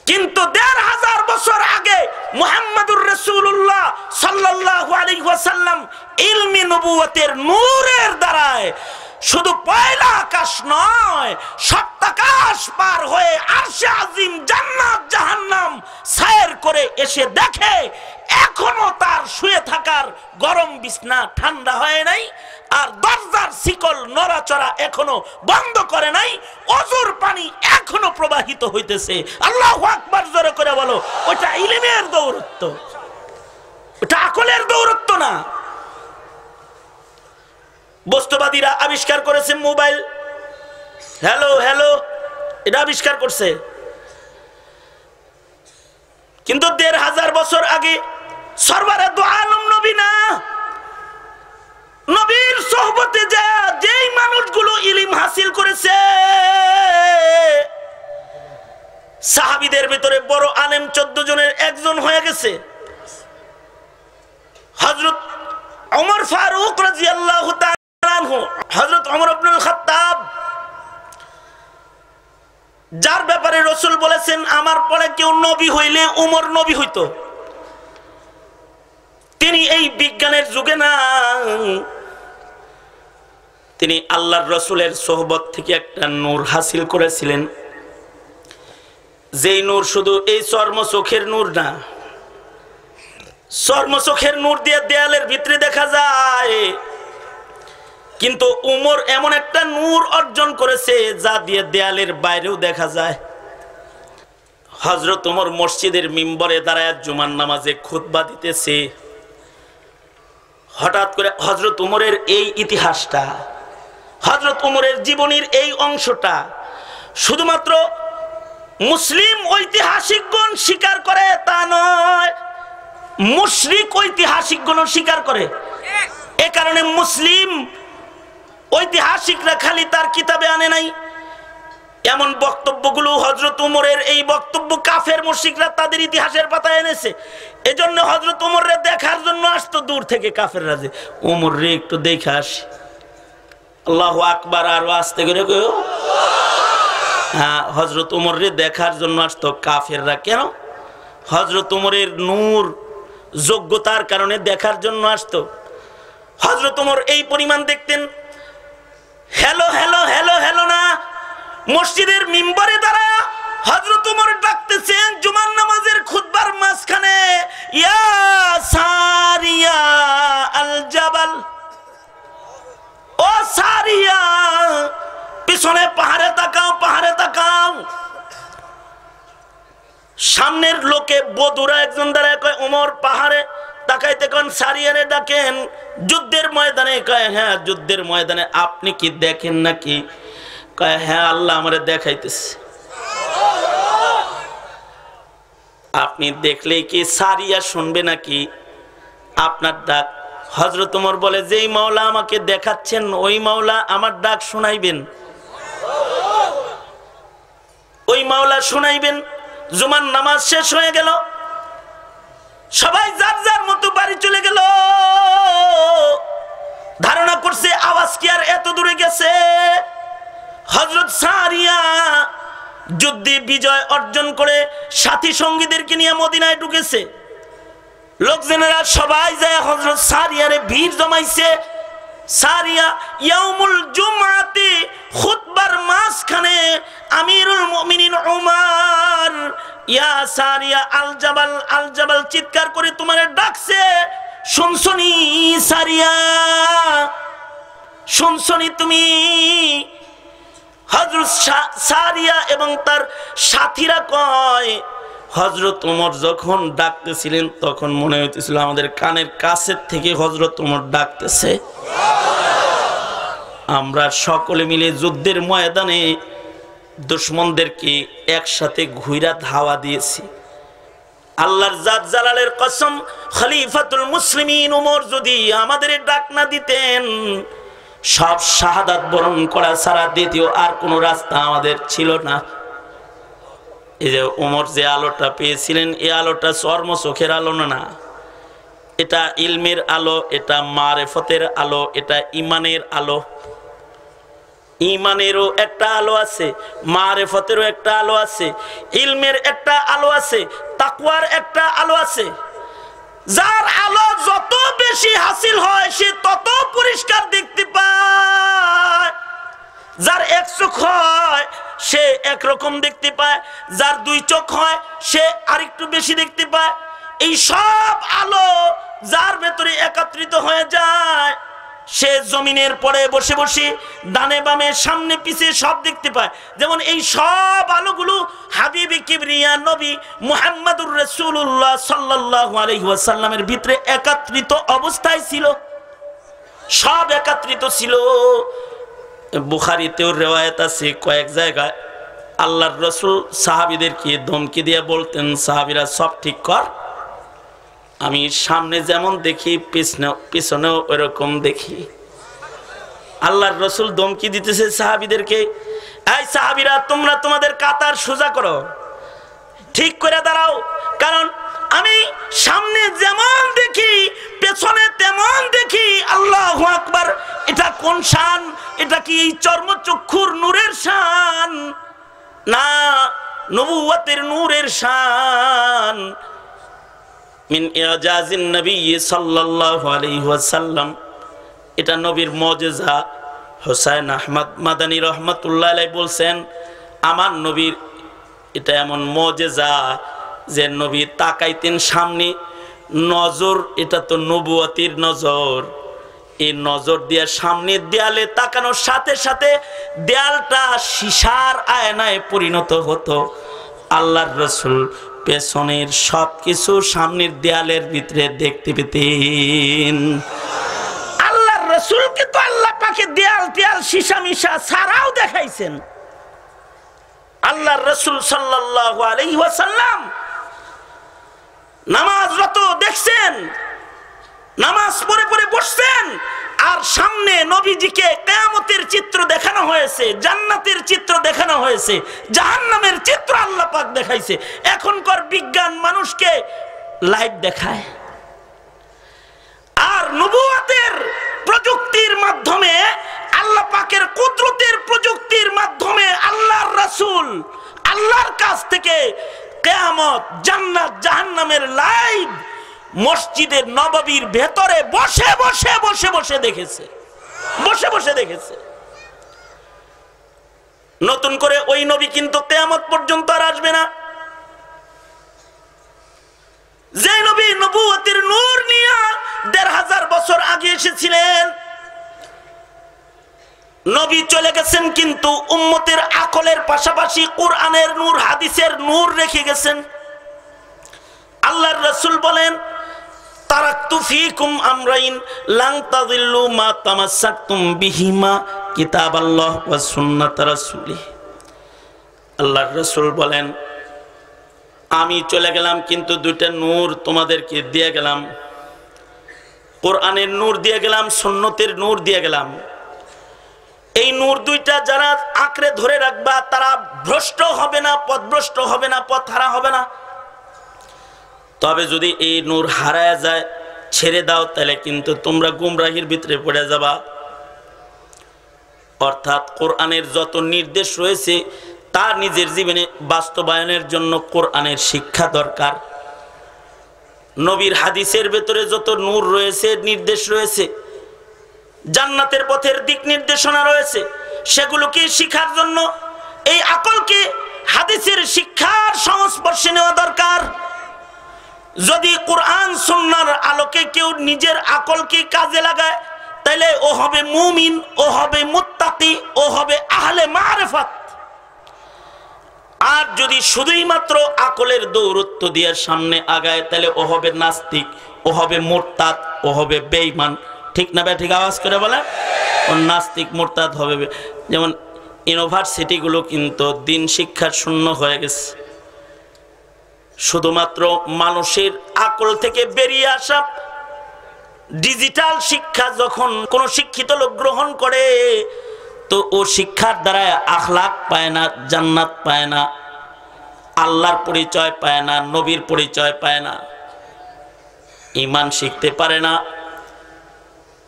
Speaker 2: কিন্তু 1500 বছর আগে মুহাম্মদুর রাসূলুল্লাহ সাল্লাল্লাহু আলাইহি ওয়াসাল্লাম ইলমি নবুয়তের নূরের দ্বারায় শুধু পয়লা আকাশ নয়, সপ্তাকাশ পার হয়ে আরশে আজিম, জান্নাত, জাহান্নাম সৈর করে এসে দেখে এখনো তার শুয়ে থাকার গরম বিছনা ঠান্ডা হয় নাই, আর দরজার শিকল নড়াচড়া এখনো বন্ধ করে নাই, অজুর পানি এখনো প্রবাহিত হইতেছে। আল্লাহু আকবার জোরে করে বলো। ওটা ইলমের দৌরত্ব, ওটা আকলের দৌরত্ব না। বস্তুবাদীরা আবিষ্কার করেছে মোবাইল, হ্যালো হ্যালো, এটা আবিষ্কার করছে। কিন্তু 1500 বছর আগে সরওয়ারে দু আলম নবী না, নবীর সোহবতে যা যেই মানুষগুলো ইলম হাসিল করেছে, সাহাবীদের ভিতরে বড় আলেম 14 জনের একজন হয়ে গেছে। হযরত ওমর ফারুক রাদিয়াল্লাহু তাআলা আনহু, হযরত ওমর ইবনুল খাত্তাব, যার ব্যাপারে রাসূল বলেছেন আমার পরে কেউ নবী হইলে ওমর নবী হইতো, তিনি এই বিজ্ঞানের যুগে না, তিনি আল্লাহর রাসূলের সোহবত থেকে একটা নূর হাসিল করেছিলেন, যেই নূর শুধু এই চর্ম চোখের নূর না, চর্ম চোখের নূর দিয়ে দেয়ালের ভিতরে দেখা যায়, কিন্তু উমর এমন একটা নূর অর্জন করেছে যা দিয়ে দেয়ালের বাইরেও দেখা যায়। হযরত ওমর মসজিদের মিম্বরে দাঁড়ায় জুমার নামাজে খুতবা দিতেছে, হঠাৎ করে হযরত ওমরের এই ইতিহাসটা, হযরত ওমরের জীবনীর এই অংশটা শুধুমাত্র মুসলিম ঐতিহাসিকগণ স্বীকার করে তা নয়, মুশরিক ঐতিহাসিকগণ স্বীকার করে। এ কারণে মুসলিম ঐতিহাসিকরা খালি তার কিতাবে আনে নাই, এমন বক্তব্যগুলো হযরত ওমরের এই বক্তব্য কাফের মুশরিকরা তাদের ইতিহাসের পাতায় এনেছে। এজন্য হযরত ওমররে দেখার জন্য আসতো দূর থেকে কাফেররা, যে ওমররে একটু দেখে আসি। আল্লাহু আকবার, আর আস্তে করে কইও। হ্যাঁ, হযরত ওমররে দেখার জন্য আসতো কাফেররা। কেন? হযরত ওমরের নূর যোগ্যতার কারণে দেখার জন্য আসতো। হযরত ওমর এই পরিমাণ দেখতেন। হ্যালো হ্যালো হ্যালো হ্যালো না, মসজিদের মিম্বরে দাঁড়ায়া হযরত ওমর ডাকতেছেন জুমার নামাজের খুতবার মাঝখানে, ইয়া সারিয়া আল জাবাল, ও সারিয়া, পিছনে পাহাড়ে তাকাও, পাহাড়ে তাকাও। সামনের লোকে বধুরা একজন দাঁড়ায় কয় ওমর পাহাড়ে তাকাইতে কোন সারিয়ারে ডাকেন যুদ্ধের ময়দানে। কয় হ্যাঁ যুদ্ধের ময়দানে, আপনি কি দেখেন নাকি? কয় হ্যাঁ আল্লাহ আমারে দেখাইতেছে। আপনি দেখলেই কি সারিয়া শুনবে নাকি আপনার ডাক? হযরত ওমর বলে যেই মাওলা আমাকে দেখাচ্ছেন ওই মাওলা আমার ডাক শোনাইবেন, ওই মাওলা শোনাইবেন। জুমার নামাজ শেষ হয়ে গেল, সবাই যার যার মতো বাড়ি চলে গেল। ধারণা করছে আওয়াজ কি আর এত দূরে গেছে। হযরত সারিয়া যুদ্ধে বিজয় অর্জন করে সাথী সঙ্গীদেরকে নিয়ে মদিনায় ঢুকেছে। লোকজনেরা সবাই যায় হযরত সারিয়ারে ভিড় জমাইছে। সারিয়া ইয়াউমুল জুমআতে খুতবার মাঝখানে আমিরুল মুমিনিন উমর ইয়া সারিয়া আল জাবাল, আল জাবাল চিৎকার করে তোমারে ডাকছে, শুনছনি সারিয়া, শুনছনি তুমি? হযরত সারিয়া এবং তার সাথীরা কয় হযরত ওমর যখন ডাকতেছিলেন তখন মনে হইতেছিল আমাদের কানের কাছের থেকে হযরত ওমর ডাকতেছে। আমরা সকলে মিলে যুদ্ধের ময়দানে দুশমনদেরকে একসাথে ঘুইরা ধাওয়া দিয়েছি। আল্লাহর জাত জালালের কসম, খলিফাতুল মুসলিমিন ওমর যদি আমাদের ডাক না দিতেন, সব শাহাদাত বরণ করা ছাড়া দ্বিতীয় আর কোনো রাস্তা আমাদের ছিল না। এই যে ওমর যে আলোটা পেয়েছিলেন, এই আলোটা চর্ম চোখের আলো না, এটা ইলমের আলো, এটা মারেফতের আলো, এটা ইমানের আলো। ইমানেরও একটা আলো আছে, মারেফতেরও একটা আলো আছে, ইলমের একটা আলো আছে, তাকওয়ার একটা আলো আছে। যার আলো যত বেশি হাসিল হয় সে তত পরিষ্কার দেখতে পায়। যার এক চোখ হয় সে একরকম দেখতে পায়, যার দুই চোখ হয় সে আরেকটু বেশি দেখতে পায়। এই সব আলো যার ভেতরে একত্রিত হয়ে যায় সে জমিনের পরে বসে বসে ডানে বামে সামনে পিছে সব দেখতে পায়। যেমন এই সব আলোগুলো হাবিবে কিবরিয়া নবী মুহাম্মদুর রাসূলুল্লাহ সাল্লাল্লাহু আলাইহি ওয়াসাল্লামের ভিতরে একত্রিত অবস্থায় ছিল, সব একত্রিত ছিল। বুখারীতেও রিওয়ায়াত আছে, কয়েক জায়গায় আল্লাহর রাসূল সাহাবীদেরকে ধমকি দিয়ে বলতেন, সাহাবীরা সব ঠিক কর, আমি সামনে যেমন দেখি পিছনেও ওরকম দেখি। আল্লাহর রাসূল ধমকি দিতেছে সাহাবীদেরকে, এই সাহাবীরা তোমরা তোমাদের কাতার সোজা করো, ঠিক করে দাঁড়াও, কারণ আমি সামনে যেমন দেখি পেছনে তেমন দেখি। আল্লাহু আকবার! এটা কোন শান? এটা কি চর্মচক্ষুর নূরের শান? না, নবুয়তের নূরের শান। মিন ইজাজিন নবী সাল্লাল্লাহু আলাইহি ওয়াসাল্লাম, এটা নবীর মুজিজা। হুসাইন আহমদ মাদানী রহমাতুল্লাহ আলাইহি বলছেন, আমার নবীর এটা এমন মুজিজা যে নবী তাকাইতেন সামনে, নজর, এটা তো নবুয়তির নজর, এই নজর দিয়ে সামনের দেয়ালে তাকানোর সাথে সাথে দেয়ালটা সীসার আয়নায় পরিণত হতো। আল্লাহর রাসূল পেছনের সবকিছু সামনের দেয়ালের ভিতরে দেখতে পেতেন। আল্লাহর রাসূলকে তো আল্লাহ পাকে দেয়াল দেয়াল সীসা মিশা ছাড়াও দেখাইছেন। আল্লাহর রাসূল সাল্লাল্লাহু আলাইহি ওয়াসাল্লাম নামাজরত দেখছেন, নামাজ পড়ে পড়ে বসছেন, আর সামনে নবীজিকে কিয়ামতের চিত্র দেখানো হয়েছে, জান্নাতের চিত্র দেখানো হয়েছে, জাহান্নামের চিত্র আল্লাহ পাক দেখাইছে। এখনকার বিজ্ঞান মানুষকে লাইট দেখায়, আর নবুয়তের প্রযুক্তির মাধ্যমে, আল্লাহ পাকের কুদরতের প্রযুক্তির মাধ্যমে আল্লাহর রাসূল আল্লাহর কাছ থেকে কিয়ামত, জান্নাত, জাহান্নামের লাইভ মসজিদে নববীর ভেতরে বসে বসে বসে বসে দেখেছে, বসে বসে দেখেছে। নতুন করে ওই নবী কিন্তু কিয়ামত পর্যন্ত আর আসবে না। যে নবী নবুয়তের নূর নিয়ে ১৫০০ বছর আগে এসেছিলেন, নবী চলে গেছেন, কিন্তু উম্মতের আকলের পাশাপাশি কোরআনের নূর, হাদিসের নূর রেখে গেছেন। আল্লাহর রাসূল বলেন, তারাকতু ফীকুম আমরাইন লান তাযিল্লু মা তামাসসাকতুম বিহিমা কিতাবাল্লাহ ওয়া সুন্নাত রাসূলিহ। আল্লাহর রাসূল বলেন, আমি চলে গেলাম কিন্তু দুইটা নূর তোমাদেরকে দিয়ে গেলাম, কোরআনের নূর দিয়ে গেলাম, সুন্নতের নূর দিয়ে গেলাম। এই নূর দুইটা যারা আঁকড়ে ধরে রাখবা তারা ভ্রষ্ট হবে না, পথভ্রষ্ট হবে না, পথহারা হবে না। তবে যদি এই নূর হারায় যায়, ছেড়ে দাও, তাহলে কিন্তু তোমরা গুমরাহির ভিতরে পড়ে যাবা। অর্থাৎ কোরআনের যত নির্দেশ রয়েছে তা নিজের জীবনে বাস্তবায়নের জন্য কোরআনের শিক্ষা দরকার। নবীর হাদিসের ভেতরে যত নূর রয়েছে, নির্দেশ রয়েছে, জান্নাতের পথের দিক নির্দেশনা রয়েছে, সেগুলোকে শিখার জন্য এই আকলকে হাদিসের শিক্ষার সংস্পর্শে নেওয়া দরকার। যদি কোরআন সুন্নাহর আলোকে কেউ নিজের আকলকে কাজে লাগায়, তাইলে ও হবে মুমিন, ও হবে মুত্তাকি, ও হবে আহলে মারিফাত। আর যদি শুধুই মাত্র আকলের দৌরত্ব দিয়ে সামনে আগায় তাহলে ও হবে নাস্তিক, ও হবে মুরতাদ, ও হবে বেঈমান। ঠিক না ভাই? ঠিক আওয়াজ করে বলে। ও নাস্তিক মুরতাদ হবে। যেমন ইউনিভার্সিটিগুলো কিন্তু দিন শিক্ষা শূন্য হয়ে গেছে। শুধুমাত্র মানুষের আকল থেকে বেরিয়ে আসা ডিজিটাল শিক্ষা যখন কোন শিক্ষিত লোক গ্রহণ করে তো ও শিক্ষার দ্বারা আখলাক পায় না, জান্নাত পায় না, আল্লাহর পরিচয় পায় না, নবীর পরিচয় পায় না, ঈমান শিখতে পারে না,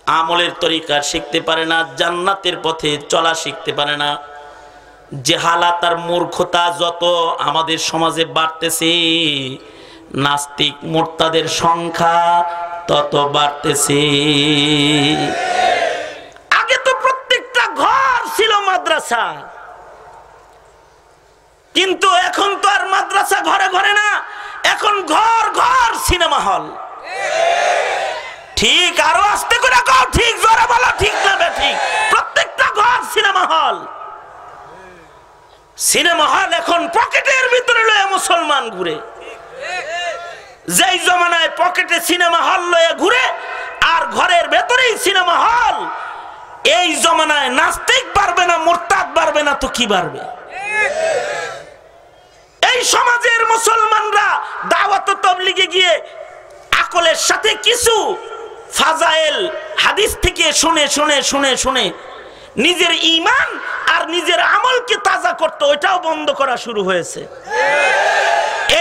Speaker 2: আমলের তরিকা শিখতে পারে না, জান্নাতের পথে চলা শিখতে পারে না। জেহালাত আর মূর্খতা যত আমাদের সমাজে বাড়তেছে, নাস্তিক মুরতাদের সংখ্যা তত বাড়তেছে। আগে তো প্রত্যেকটা ঘর ছিল মাদ্রাসা, কিন্তু এখন তো আর মাদ্রাসা ঘরে ঘরে না, এখন ঘর ঘর সিনেমা হল। ঠিক, আরো আস্তে করে কও, ঠিক জোরে বলো, ঠিক না ঠিক? প্রত্যেকটা ঘর সিনেমা হল। সিনেমা হল এখন পকেটের ভিতরে লয়ে মুসলমান ঘুরে। যেই জমানায় পকেটে সিনেমা হল লয়ে ঘুরে আর ঘরের ভেতরেই সিনেমা হল, এই জমানায় নাস্তিক পারবে না, মুরতাদ পারবে না তো কি পারবে? এই সমাজের মুসলমানরা দাওয়াত ও তাবলীগে গিয়ে আকলের সাথে কিছু ফাজাইল হাদিস থেকে শুনে শুনে শুনে শুনে নিজের ঈমান আর নিজের আমলকে তাজা করতে, ওইটাও বন্ধ করা শুরু হয়েছে।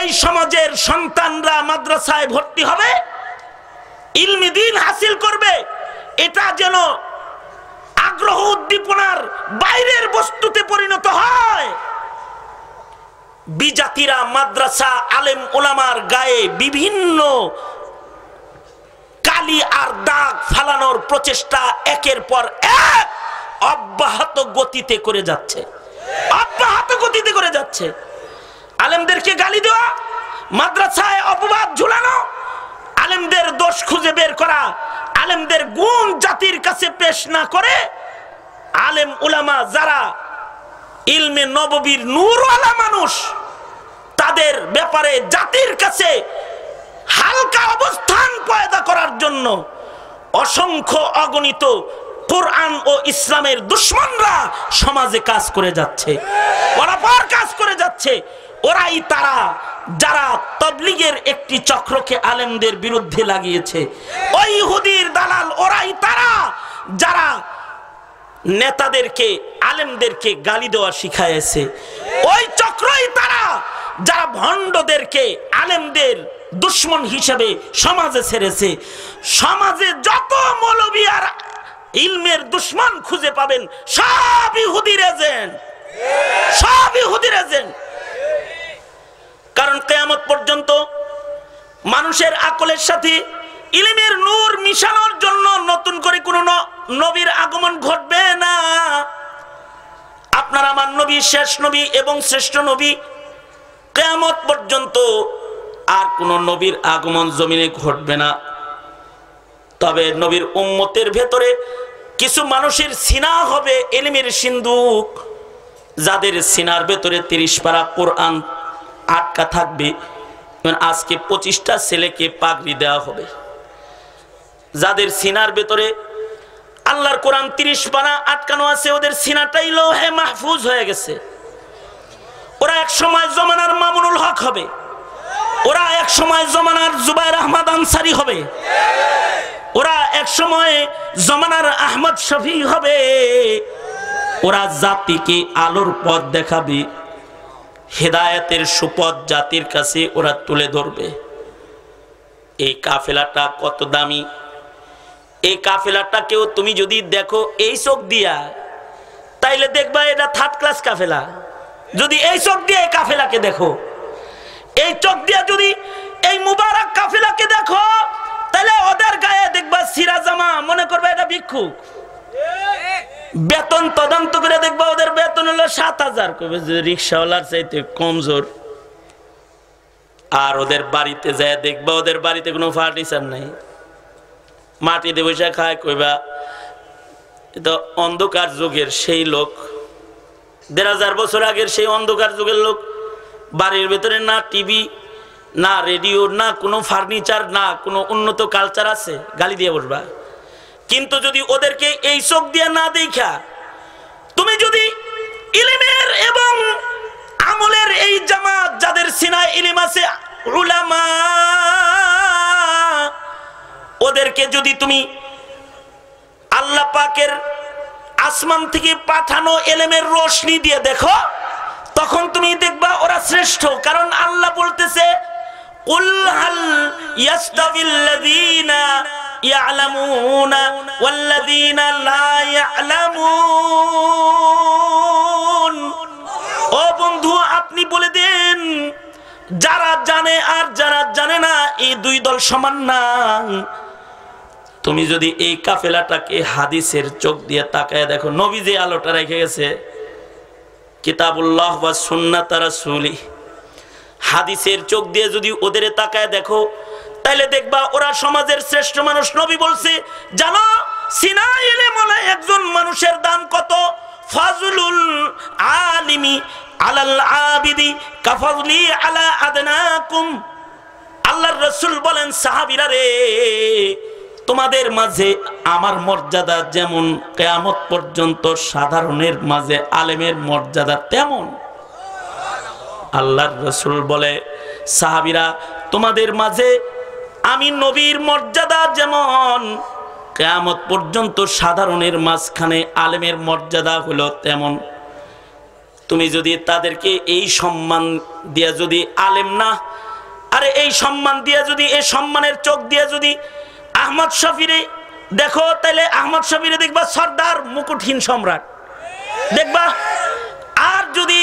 Speaker 2: এই সমাজের সন্তানরা মাদ্রাসায় ভর্তি হবে, ইলমি দ্বীন হাসিল করবে, এটা যেন আগ্রহ উদ্দীপনার বাইরের বস্তুতে পরিণত হয়। বিজাতিরা মাদ্রাসা আলেম ওলামার গায়ে বিভিন্ন কালি আর দাগ ফালানোর প্রচেষ্টা একের পর এক অব্যাহত গতিতে করে যাচ্ছে, অব্যাহত গতিতে করে যাচ্ছে। আলেমদেরকে গালি দেওয়া, মাদ্রাসায় অপবাদ ঝুলানো, আলেমদের দোষ খুঁজে বের করা, আলেমদের গুণ জাতির কাছে পেশ না করে আলেম উলামা যারা ইলমে নববীর নূরওয়ালা মানুষ, তাদের ব্যাপারে জাতির কাছে হালকা অবস্থান পয়দা করার জন্য অসংখ্য অগণিত কোরআন ও ইসলামের দুশমনরা সমাজে কাজ করে যাচ্ছে, পরাপর কাজ করে যাচ্ছে। ওরাই তারা যারা তাবলীগের একটি চক্রকে আলেমদের বিরুদ্ধে লাগিয়েছে, ওই ইহুদির দালাল ওরাই তারা যারা নেতাদেরকে আলেমদেরকে গালি দেওয়া শিখাইছে, ওই চক্রই তারা যারা ভণ্ডদেরকে আলেমদের দুশমন হিসেবে সমাজে ছেড়েছে। সমাজে যত মৌলবী আর ইলমের দুশমন খুঁজে পাবেন সব ইহুদির এজেন্ট, সব ইহুদির এজেন্ট। কারণ কিয়ামত পর্যন্ত মানুষের আকলের সাথে ইলমের নূর মিশানোর জন্য নতুন করে কোন নবীর আগমন ঘটবে না। আপনার আমার নবী শেষ নবী এবং শ্রেষ্ঠ নবী, কিয়ামত পর্যন্ত আর কোন নবীর আগমন জমিনে ঘটবে না। তবে নবীর উম্মতের ভেতরে কিছু মানুষের সিনা হবে ইলমের সিন্ধুক, যাদের সিনার ভেতরে 30 পারা কোরআন আটকা থাকবে। আজকে 25টা ছেলেকে পাগড়ি দেওয়া হবে, যাদের সিনার ভেতরে আল্লাহর কোরআন 30 পারা আটকানো আছে, ওদের সিনাটাই লৌহে মাহফুজ হয়ে গেছে। ওরা এক সময় জমানার মামুনুল হক হবে, ওরা এক সময় জমানার জুবাইর আহমদ আনসারি হবে, ওরা এক সময় জমানার আহমদ শফি হবে। ওরা জাতিকে আলোর পথ দেখাবে, হেদায়েতের সুপথ জাতির কাছে ওরা তুলে ধরবে। এই কাফেলাটা কত দামি! এই কাফেলাটাকেও তুমি যদি দেখো এই চোখ দিয়া, তাইলে দেখবা এটা 3rd ক্লাস কাফেলা। যদি এই চোখ দিয়ে এই কাফেলাকে দেখো, এই চোখ দিয়া যদি এই মুবারক কাফেলাকে দেখো, তাহলে ওদের গায়ে দেখবা সিরা জামা, মনে করবে এটা ভিক্ষুক। বেতন তদন্ত করে দেখবা ওদের বেতন হলো 7000, কবে যে রিকশাওয়ালার চাইতে কমজোর। আর ওদের বাড়িতে যায় দেখবা ওদের বাড়িতে কোনো ফার্নিচার নাই, মাটিতে বসে খায়। কইবা এটা অন্ধকার যুগের সেই লোক, 1500 বছর আগের সেই অন্ধকার যুগের লোক। বাড়ির ভেতরে না টিভি, না রেডিও, না কোনো ফার্নিচার, না কোনো উন্নত কালচার আছে, গালি দিয়ে বসবা। কিন্তু যদি ওদেরকে এই চোখ দিয়ে না দেখা তুমি যদি ইলমের এবং আমলের এই জামাত, যাদের সিনায় ইলম আছে, উলামা, ওদেরকে যদি তুমি আল্লাহ পাকের আসমান থেকে পাঠানো ইলমের রোশনি দিয়ে দেখো, তখন তুমি দেখবা ওরা শ্রেষ্ঠ। কারণ আল্লাহ বলতেছে, কুল হাল ইয়াস্তাবিল্লাযীনা ইয়ালামুনা ওয়াল্লাযীনা লা ইয়ালামুন। ও বন্ধু, আপনি বলে দেন, যারা জানে আর যারা জানে না এই দুই দল সমান না। তুমি যদি এই কাফেলাটাকে হাদিসের চোখ দিয়ে তাকায় দেখো, নবী যে আলোটা রেখে গেছে কিতাবুল্লাহ ওয়া সুন্নাত রাসূলি, হাদিসের চোখ দিয়ে যদি ওদের তাকায় দেখো, তাইলে দেখবা ওরা সমাজের শ্রেষ্ঠ মানুষ। নবী বলছে, জানো সিনায় ইলমে একজন মানুষের দাম কত? ফাজলুল আলিমি আলাল আবিদি কাফাজলি আলা আদনাকুম। আল্লাহর রাসূল বলেন, সাহাবীরা রে, তোমাদের মাঝে আমার মর্যাদা যেমন কিয়ামত পর্যন্ত সাধারণের মাঝে আলেমের মর্যাদা তেমন। আল্লাহর রাসূল বলে, সাহাবীরা, তোমাদের মাঝে আমি নবীর মর্যাদা যেমন কিয়ামত পর্যন্ত সাধারণের মাঝখানে আলেমের মর্যাদা হলো তেমন। তুমি যদি তাদেরকে এই সম্মান দিয়ে যদি আলেম না, আরে এই সম্মান দিয়ে যদি, এই সম্মানের চোখ দিয়ে যদি আহমদ শফিরে দেখো, তাহলে আহমদ শফিরে দেখবা সর্দার, মুকুটহীন সম্রাট দেখবা। আর যদি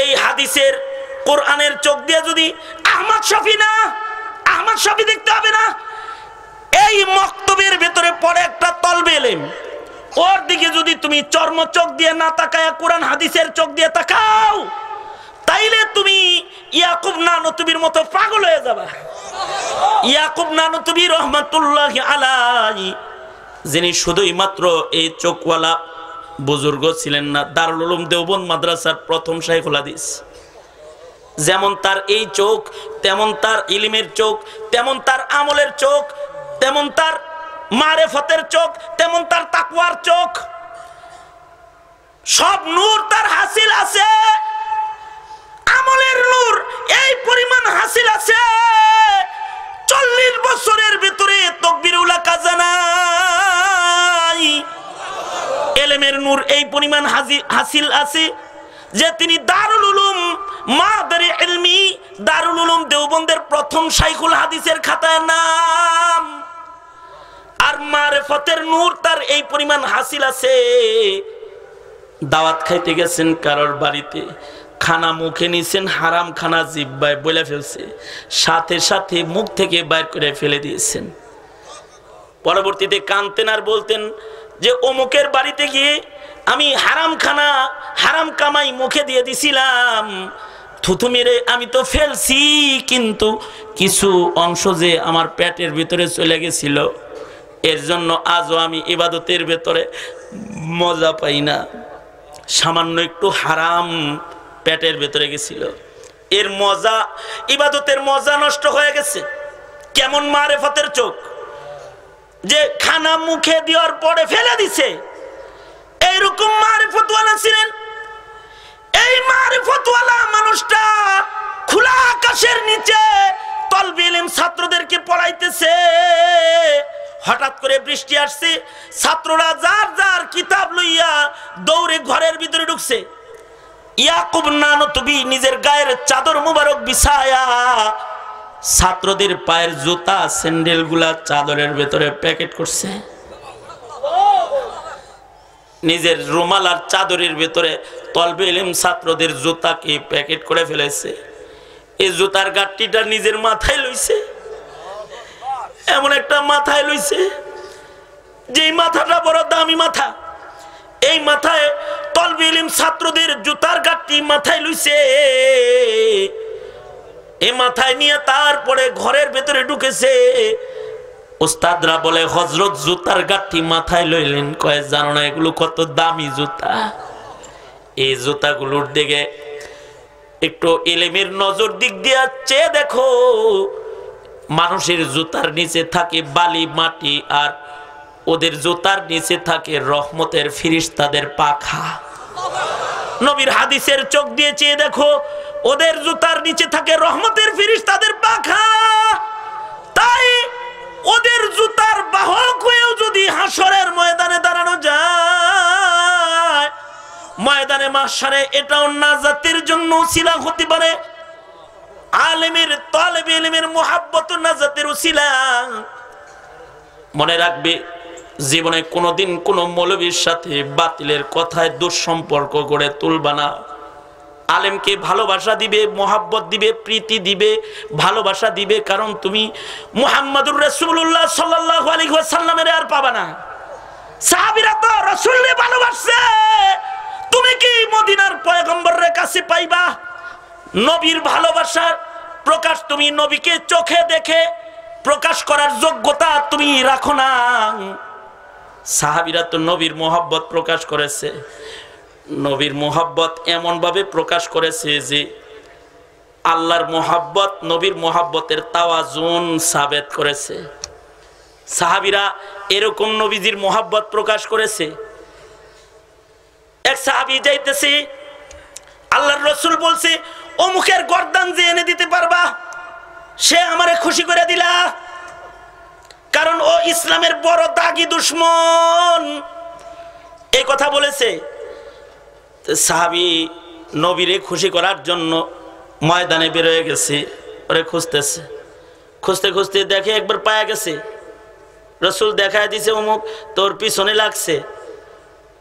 Speaker 2: এই হাদিসের কোরআনের চোখ দিয়ে যদি আহমদ শফি না, আহমদ শফি দেখতে হবে না, এই মক্তবের ভেতরে পড়ে একটা তলবে ইলম, ওর দিকে যদি তুমি চর্ম চোখ দিয়ে না তাকায় কোরআন হাদিসের চোখ দিয়ে তাকাও, তাইলে তুমি ইয়াকুব নানতুবির মতো পাগল হয়ে যাবা। ইয়াকুব নানতুবি রহমাতুল্লাহি আলাইহি, যিনি শুধুই মাত্র এই চোখওয়ালা বুজুর্গ ছিলেন না, দারুল উলুম দেওবন্দ মাদ্রাসার প্রথম শাইখুল হাদিস। যেমন তার এই চোখ, তেমন তার ইলমের চোখ, তেমন তার আমলের চোখ, তেমন তার মারেফতের চোখ, তেমন তার তাকওয়ার চোখ। সব নূর তার হাসিল আছে, আমলের নূর এই পরিমাণ হাসিল আছে, 40 বছরের ভিতরে তাকবীরুল কাজানাই ইলমের নূর এই পরিমাণ হাসিল আছে যে তিনি দারুল উলুম মাদারি ইলমি, দারুল উলুম দেওবন্দের প্রথম শাইখুল হাদিসের খাতায় নাম। আর মারেফতের নূর তার এই পরিমাণ হাসিল আছে, দাওয়াত খাইতে গেছেন কারোর বাড়িতে, খানা মুখে নিছেন, হারাম খানা জিহ্বায় বলে ফেলছে, সাথে সাথে মুখ থেকে বাইর করে ফেলে দিয়েছেন। পরবর্তীতে কানতেন আর বলতেন যে অমুকের বাড়িতে গিয়ে আমি হারাম খানা, হারাম কামাই মুখে দিয়ে দিছিলাম, থুথু মেরে আমি তো ফেলছি, কিন্তু কিছু অংশ যে আমার পেটের ভিতরে চলে গেছিল, এর জন্য আজও আমি ইবাদতের ভেতরে মজা পাই না। সামান্য একটু হারাম পেটের ভেতরে গেছিল, এর মজা, ইবাদতের মজা নষ্ট হয়ে গেছে। কেমন মারেফতের চোখ যে খানা মুখে দেওয়ার পরে ফেলে দিছে, এইরকম মারেফতওয়ালা ছিলেন। এই মারেফতওয়ালা মানুষটা খোলা আকাশের নিচে তলবে ইলম ছাত্রদেরকে পড়াইতেছে। হঠাৎ করে বৃষ্টি আসছে, ছাত্ররা যার যার কিতাব লইয়া দৌড়ে ঘরের ভিতরে ঢুকছে। ইয়াকুব নানতুবি নিজের গায়ের চাদর মুবারক বিছায়া ছাত্রদের পায়ের জুতা স্যান্ডেল গুলা চাদরের ভেতরে প্যাকেট করছে, নিজের রুমাল আর চাদরের ভেতরে তলবে ইলম ছাত্রদের জুতাকে প্যাকেট করে ফেলেছে। এই জুতার গাঁটটিটা নিজের মাথায় লইছে, এমন একটা মাথায় লইছে যেই মাথাটা বড় দামি মাথা, এই মাথায় তলবে ইলম ছাত্রদের জুতার গাঁটটি মাথায় লইছে। এই মাথায় নিয়ে তারপরে ঘরের ভেতরে ঢুকেছে। ওস্তাদরা বলে হযরত জুতার গাঁঠি মাথায় লইলেন, কয় জানো না এগুলো কত দামি জুতা? এই জুতাগুলোর দিকে একটু ইলমের নজর দিক দিয়ে চেয়ে দেখো, মানুষের জুতার নিচে থাকে বালি মাটি, আর ওদের জুতার নিচে থাকে রহমতের ফেরেশতাদের পাখা। নবীর হাদিসের চোখ দিয়ে চেয়ে দেখো, ওদের জুতার নিচে থাকে রহমতের ফেরেশতাদের পাখা। তাই ওদের জুতার বাহক হয়েও যদি হাসরের ময়দানে দাঁড়ানো যায়, ময়দানে মাহশারে, এটাও নাজাতের জন্য উসিলা হতে পারে। আলেমের তালেবে ইলমের মুহাব্বত নাজাতের উসিলা। মনে রাখবে, জীবনে কোনোদিন কোনো মৌলবীর সাথে বাতিলের কথায় দুঃসম্পর্ক গড়ে তুলবা না। আলেমকে ভালোবাসা দিবে, মোহাব্বত দিবে, প্রীতি দিবে, ভালোবাসা দিবে, কারণ তুমি মুহাম্মদুর রাসূলুল্লাহ সাল্লাল্লাহু আলাইহি ওয়াসাল্লামের আর পাবা না। সাহাবীরা তো রাসূলকে ভালোবাসছে, তুমি কি মদিনার পয়গম্বরের কাছে পাইবা? নবীর ভালোবাসার প্রকাশ তুমি নবীকে চোখে দেখে প্রকাশ করার যোগ্যতা তুমি রাখো না। সাহাবীরা তো নবীর মোহাব্বত প্রকাশ করেছে, নবীর মোহাব্বত এমন ভাবে প্রকাশ করেছে যে আল্লাহর মোহাব্বত নবীর মোহাব্বতের তাওয়াজুন সাবেত করেছে। সাহাবীরা এরকম নবীজির মোহাব্বত প্রকাশ করেছে। এক সাহাবী যাইতেছে, আল্লাহর রাসূল বলছে অমুকের গর্দান যে এনে দিতে পারবা, সে আমারে খুশি করে দিলা, কারণ ও ইসলামের বড় দাগী দুশমন। এই কথা বলেছে। সাহাবী নবীরে খুশি করার জন্য ময়দানে বের হয়ে গেছে, ওরে খুঁজতেছে। খুঁজতে খুঁজতে দেখে একবার পায়া গেছে, রাসূল দেখায় দিছে অমুক তোর পিছনে লাগছে।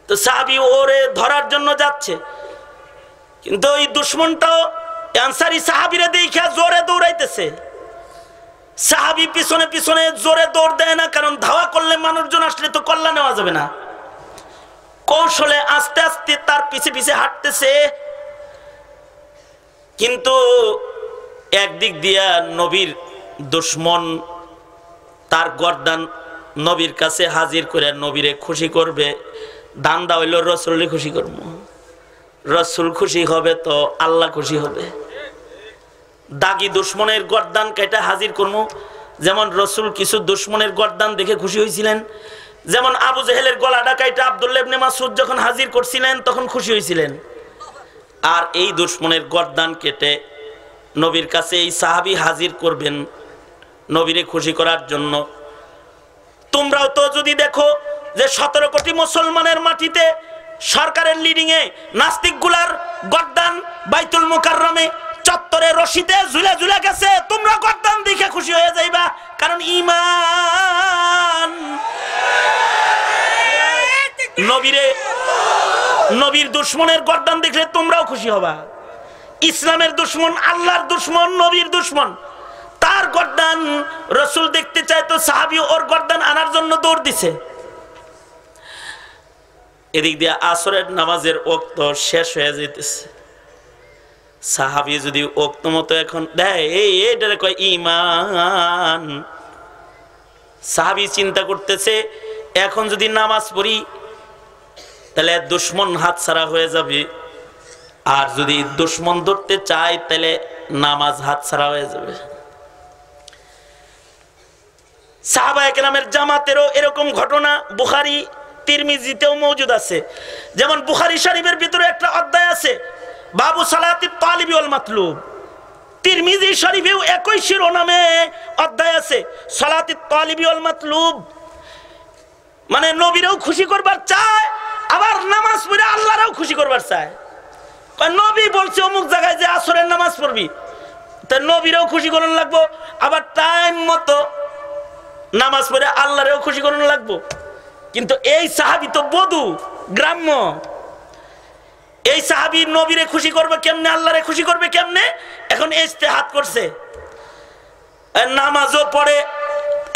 Speaker 2: তো সাহাবী ওরে ধরার জন্য যাচ্ছে, কিন্তু ওই দুশমনটাও আনসারী সাহাবীরে দেখা জোরে দৌড়াইতেছে। সাহাবী পিছনে পিছনে জোরে দৌড় দেয় না, কারণ ধাওয়া করলে মানুষজন আসলে তো কল্যাণ নেওয়া যাবে না। কৌশলে আস্তে আস্তে তার পিছে পিছে হাঁটতেছে, কিন্তু একদিক দিয়া নবীর দুশমন তার গর্দান নবীর কাছে হাজির করে নবীরে খুশি করবে। দান্দা হইল রাসূলকে খুশি করব, রাসূল খুশি হবে তো আল্লাহ খুশি হবে। দাগি দুশমনের গর্দান কেটে হাজির করবো। যেমন রাসূল কিছু দুশমনের গর্দান দেখে খুশি হয়েছিলেন, যেমন আবু জেহেলের গলাটা কাইটা আব্দুল্লাহ ইবনে মাসউদ যখন হাজির করছিলেন তখন খুশি হয়েছিলেন। আর এই দুশমনের গর্দান কেটে নবীর কাছে এই সাহাবী হাজির করবেন নবীরে খুশি করার জন্য। তোমরাও তো যদি দেখো যে 17 কোটি মুসলমানের মাটিতে সরকারের লিডিং এ নাস্তিকগুলার গর্দান বাইতুল মুকাররমে চত্বরে রশিতে ঝুলে ঝুলে গেছে, তোমরা গর্দান দেখে খুশি হয়ে যাইবা, কারণ ঈমান। নবীর দুশমনের গর্দান দেখলে তোমরাও খুশি হবা। ইসলামের দুশমন, আল্লাহর দুশমন, নবীর দুশমন, তার গর্দান রাসূল দেখতে চায়, তো সাহাবী ওর গর্দান আনার জন্য দৌড় দিছে। এদিক দিয়ে আসরের নামাজের ওয়াক্ত শেষ হয়ে যাইতেছে। সাহাবী যদি ওয়াক্ত মতো এখন দেয়, এইটারে কয় ঈমান। সাহাবী চিন্তা করতেছে, এখন যদি নামাজ পড়ি তাহলে দুশমন হাতছাড়া হয়ে যাবে, আর যদি দুশমন ধরতে চাই তাহলে নামাজ হাতছাড়া হয়ে যাবে। সাহাবায়ে কেরামের জামাতেরও এরকম ঘটনা বুখারী তিরমিজিতেও মওজুদ আছে। যেমন বুখারী শরীফের ভিতরে একটা অধ্যায় আছে, বাবু সালাতিত তালিবি ওয়াল মাতলুব। তিরমিজি শরীফেও একই শিরোনামে অধ্যায় আছে, সালাতিত তালিবি ওয়াল মাতলুব। মানে নবীরও খুশি করবার চায়, আবার নামাজ পড়ে আল্লাহরও খুশি করবার চায়। নবী বলছে অমুক জায়গায় যে আসরের নামাজ পড়বি, তা নবীরও খুশি করানো লাগবো, আবার টাইম মতো নামাজ পড়ে আল্লাহরও খুশি করানো লাগবো। কিন্তু এই সাহাবী তো বধু, গ্রাম্য। এই সাহাবী নবীরে খুশি করবে কেমনে, আল্লাহরে খুশি করবে কেমনে, এখন ইজতিহাদ করছে। নামাজও পড়ে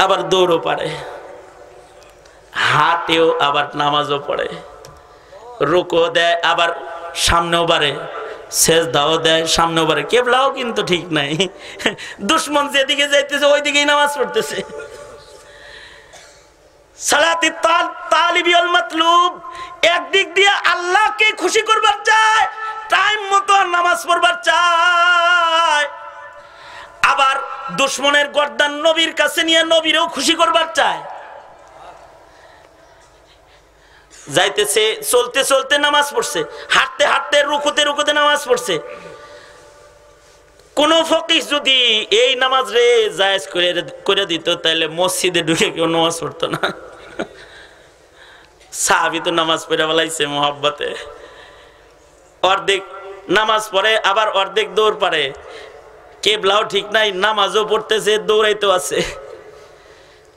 Speaker 2: আবার দৌড়ও পারে, হাতেও আবার নামাজও পড়ে, রুকু দেয় আবার সামনেও বাড়ে, সেজদাও দেয় সামনেও বাড়ে। কেবলাও কিন্তু ঠিক নাই, দুশমন যেদিকে যাইতেছে ওই দিকেই নামাজ পড়তেছে। সালাতি তালিবি ওয়াল মাতলুব একদিক দিয়ে আল্লাহকে খুশি করবার চায়, টাইম মতো নামাজ পড়বার চায়, আবার দুশমনের গর্দান নবীর কাছে নিয়ে নবীরও খুশি করবার চায়। যাইতেছে চলতে চলতে নামাজ পড়ছে, হাঁটতে হাঁটতে রুকুতে রুকুতে নামাজ পড়ছে। কোন ফকিহ যদি এই নামাজ রে জায়েজ করে দিত তাহলে মসজিদে ঢুকে কেউ নামাজ পড়তো না। সাহাবী তো নামাজ পড়ে ফেলাইছে মোহাব্বতে, অর্ধেক নামাজ পড়ে আবার অর্ধেক দৌড় পারে, কেবলাও ঠিক নাই, নামাজও পড়তেছে দৌড়াইতে আছে।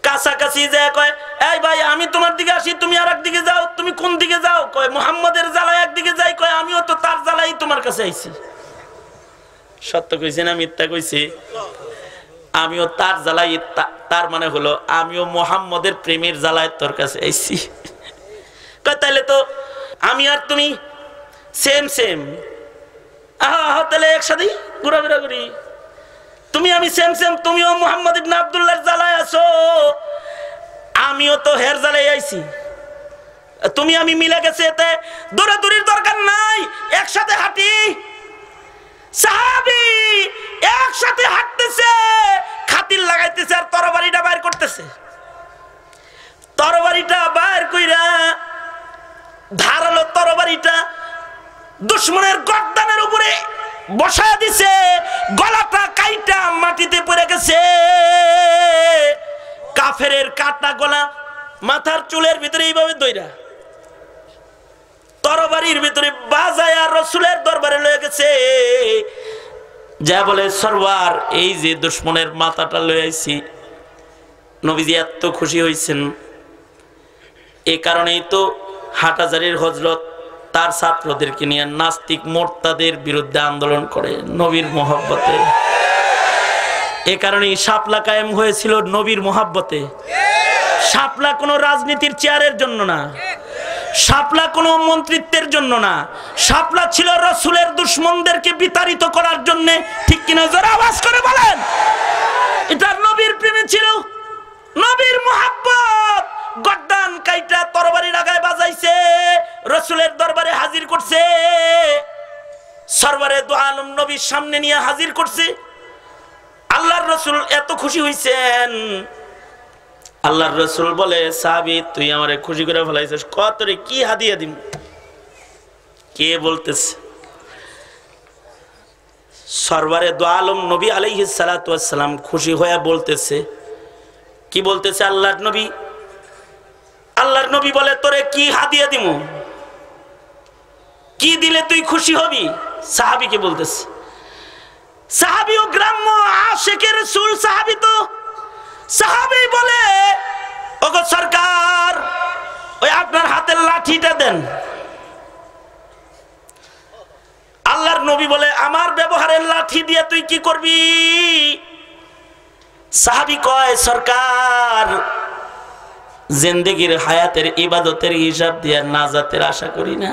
Speaker 2: কাছাকাছি যায় কয়, এই ভাই আমি তোমার দিকে আসি, তুমি আর একদিকে যাও। তুমি কোন দিকে যাও? কয় মুহাম্মাদের জ্বালায় একদিকে যাই। কয় আমিও তো তার জ্বালাই তোমার কাছে আইছি। সত্য কইছি না মিথ্যা কইছি? আমিও তার জ্বালাই, তার মানে হলো আমিও মুহাম্মাদের প্রেমের জ্বালায় তোর কাছে আইছি। কয় তাইলে তো আমি আর তুমি সেম সেম, তাহলে একসাথে ঘোরাফেরা করি। তুমি আমি সেম সেম, তুমিও মুহাম্মদ ইবনে আব্দুল্লাহর জ্বালায় আছো, আমিও তো হের জ্বালায় আইছি। তুমি আমি মিলে গেছে, এতে দৌড়াদৌড়ির দরকার নাই, একসাথে হাঁটি। সাহাবী একসাথে হাঁটতেছে, খাতির লাগাইতেছে আর তরবারিটা বাইর করতেছে। তরবারিটা বাইর কইরা ধারালো তরবারিটা দুশমনের গর্দানের উপরে বসায় দিছে, গলাটা কাইটা মাটিতে পড়ে গেছে। কাফেরের কাটা গলা মাথার চুলের ভিতরে এইভাবে দইরা তরবারির ভিতরে বাজায়া রাসূলের দরবারে লয়ে গেছে। যা বলে সরওয়ার, এই যে দুশমনের মাথাটা লয়ে আইছি। নবীজি এত খুশি হইছেন, এই কারণেই তো হাটহাজারীর হযরত তার ছাত্রদেরকে নিয়ে নাস্তিক মোরতাদের বিরুদ্ধে আন্দোলন করে নবীর মহব্বতে। এ কারণেই শাপলা কায়েম হয়েছিল নবীর মহব্বতে। শাপলা কোনো রাজনীতির চেয়ারের জন্য না, শাপলা কোনো মন্ত্রিত্বের জন্য না, শাপলা ছিল রাসূলের দুশমনদেরকে বিতাড়িত করার জন্য। ঠিক কিনা জোরে আওয়াজ করে বলেন? এটা নবীর প্রেমে ছিল, নবীর মহব্বত। গর্দান কাইটা তরবারি লাগায় বাজাইছে, রাসূলের দরবারে হাজির করছে, সরওয়ারে দু আলম নবীর সামনে নিয়ে হাজির করছে। আল্লাহর রাসূল এত খুশি হইছেন, আল্লাহর রাসূল বলে, সাহাবী তুই আমারে খুশি করে ফেলাইছিস, কতরে কি হাদিয়া দিম? কে বলতেছে? সরওয়ারে দু আলম নবী আলাইহিস সালাতু ওয়াস সালাম খুশি হয়ে বলতেছে। কি বলতেছে আল্লাহর নবী? আল্লাহর নবী বলে, তোরে কি হাদিয়া দিমু? কি দিলে তুই খুশি হবি? সাহাবীকে বলতেছে। সাহাবী ও গ্রাম্য আশিকে রাসূল সাহাবী তো। সাহাবী বলে, ওগো সরকার, ওই আপনার হাতের লাঠিটা দেন। আল্লাহর নবী বলে, আমার ব্যবহারের লাঠি দিয়ে তুই কি করবি? সাহাবী কয়, সরকার, জিন্দেগির হায়াতের ইবাদতের হিসাব দিয়ে নাজাতের আশা করি না,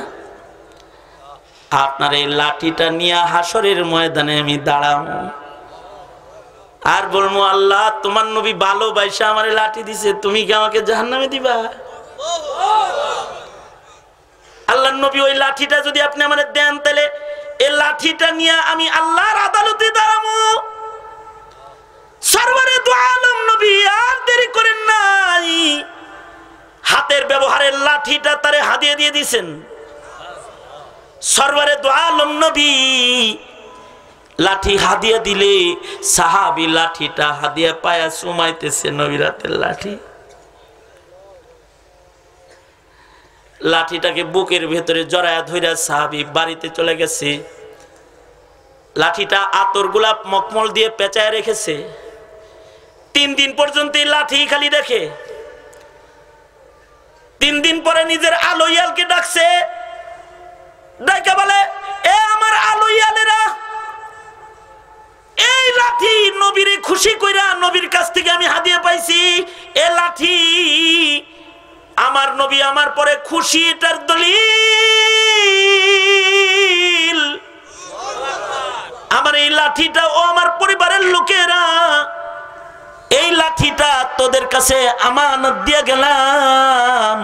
Speaker 2: আপনার এই লাঠিটা নিয়ে হাসরের ময়দানে আমি দাঁড়াবো আর বলবো, আল্লাহ তোমার নবী ভালোবাসা আমার লাঠি দিছে, তুমি কি আমাকে জাহান্নামে দিবা? আল্লাহর নবী ওই লাঠিটা যদি আপনি আমারে দেন, তাহলে এই লাঠিটা নিয়ে আমি আল্লাহর আদালতে দাঁড়াবো। সরওয়ারে দু আলম নবী আর দেরি করেন নাই, হাতের ব্যবহারের লাঠিটা তারে হাদিয়া দিয়ে দিয়েছেন। সরওয়ারে দু আলম নবী লাঠি হাদিয়া দিলে সাহাবী লাঠিটা হাদিয়া পায়া সুমাইতেছে নবীর হাতের লাঠি। লাঠিটাকে বুকের ভেতরে জড়ায়া ধইরা সাহাবী বাড়িতে চলে গেছে। লাঠিটা আতর গোলাপ মকমল দিয়ে পেঁচায় রেখেছে। 3 দিন পর্যন্ত এই লাঠি খালি দেখে। 3 দিন পরে নিজের আলোয়ালকে ডাকছে, ডাইকা বলে, এ আমার আলোয়ালেরা, এই লাঠি নবীরে খুশি কইরা নবীর কাছ থেকে আমি হাদিয়া পাইছি। এ লাঠি আমার নবী আমার পরে খুশি, এটার দলিল। আমার এই লাঠিটা ও আমার পরিবারের লোকেরা এই লাঠি লাঠিটা তোদের কাছে আমানত দিয়ে গেলাম,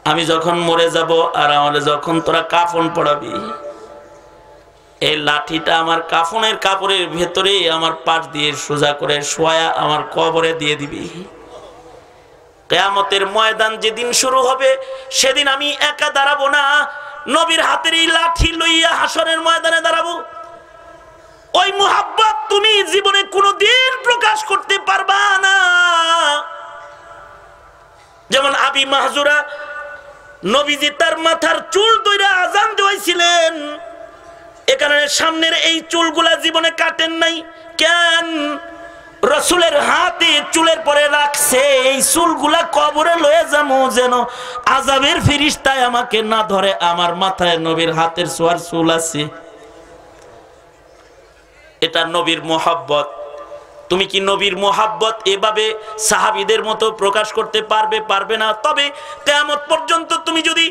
Speaker 2: আমি যখন মরে যাব আর আমারে যখন তোরা কাফন পড়াবি, এই লাঠিটা আমার কাফনের কাপড়ের ভেতরে আমার পাশ দিয়ে সোজা করে শোয়া আমার কবরে দিয়ে দিবি। কিয়ামতের ময়দান যেদিন শুরু হবে সেদিন আমি একা দাঁড়াবো না, নবীর হাতের এই লাঠি লইয়া হাসরের ময়দানে দাঁড়াবো। ওই মুহাব্বত তুমি জীবনে কোনোদিন প্রকাশ করতে পারবা না। যেমন আবি মাহজুরা নবীজি তার মাথার চুল ধইরা আজান দেওয়াইছিলেন, এখানে সামনের এই চুলগুলা জীবনে কাটেন নাই কেন? রাসূলের হাতে চুলের পরে রাখছে, এই চুলগুলা কবরে লয়ে যাবো যেন আযাবের ফেরেশতায় আমাকে না ধরে। আমার মাথায় নবীর হাতের ছোঁয়ার চুল আছে, এটা নবীর মোহাব্বত। তুমি কি নবীর মোহাব্বত এভাবে সাহাবীদের মতো প্রকাশ করতে পারবে? পারবে না। তবে কিয়ামত পর্যন্ত তুমি যদি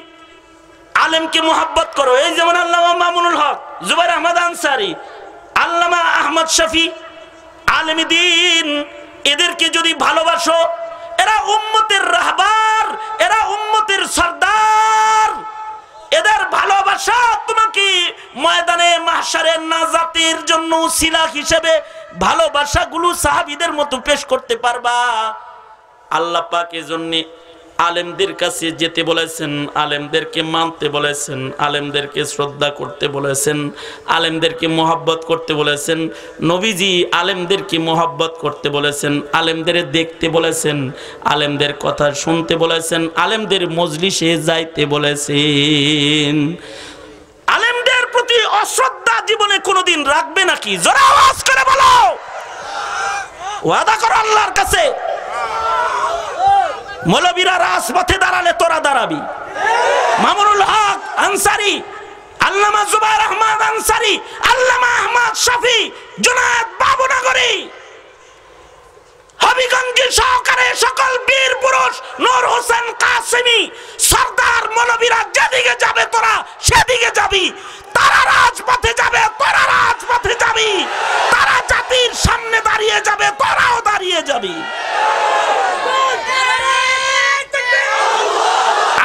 Speaker 2: আলেমকে মোহাব্বত করো, এই যেমন আল্লামা মামুনুল হক, জুবাইর আহমদ আনসারী, আল্লামা আহমদ শফি, আলেমী দ্বীন, এদেরকে যদি ভালোবাসো, এরা উম্মতের রাহবার, এরা উম্মতের সরদার, এদের ভালোবাসা তোমাকে ময়দানে মাহশারে নাজাতের জন্য উসিলা হিসেবে ভালোবাসাগুলো সাহাবীদের মতো পেশ করতে পারবা। আল্লাহ পাক এজন্য আলেমদের কাছে যেতে বলেছেন, আলেমদেরকে মানতে বলেছেন, আলেমদেরকে শ্রদ্ধা করতে বলেছেন, আলেমদেরকে মোহাব্বত করতে বলেছেন। নবীজি আলেমদেরকে মোহাব্বত করতে বলেছেন, আলেমদের দেখতে বলেছেন, আলেমদের কথা শুনতে বলেছেন, আলেমদের মজলিসে যাইতে বলেছেন। আলেমদের প্রতি অশ্রদ্ধা জীবনে কোনোদিন রাখবে নাকি? জোরে আওয়াজ করে বলো, ওয়াদা করো আল্লাহর কাছে। মৌলবীরা রাজপথে দাঁড়ালে তোরা দাঁড়াবি। মামুনুল হক আনসারী, আল্লামা জুবাইর আহমদ আনসারী, আল্লামা আহমদ শফি, জুনায়েদ বাবুনগরী, হবিগঞ্জি সহকারে সকল বীর পুরুষ, নূর হোসেন কাসেমি, সরদার মৌলবীরা যেদিকে যাবে তোরা সেদিকে যাবি। তারা রাজপথে যাবে, তোরা রাজপথে যাবি। তারা জাতির সামনে দাঁড়িয়ে যাবে, তোরাও দাঁড়িয়ে যাবি।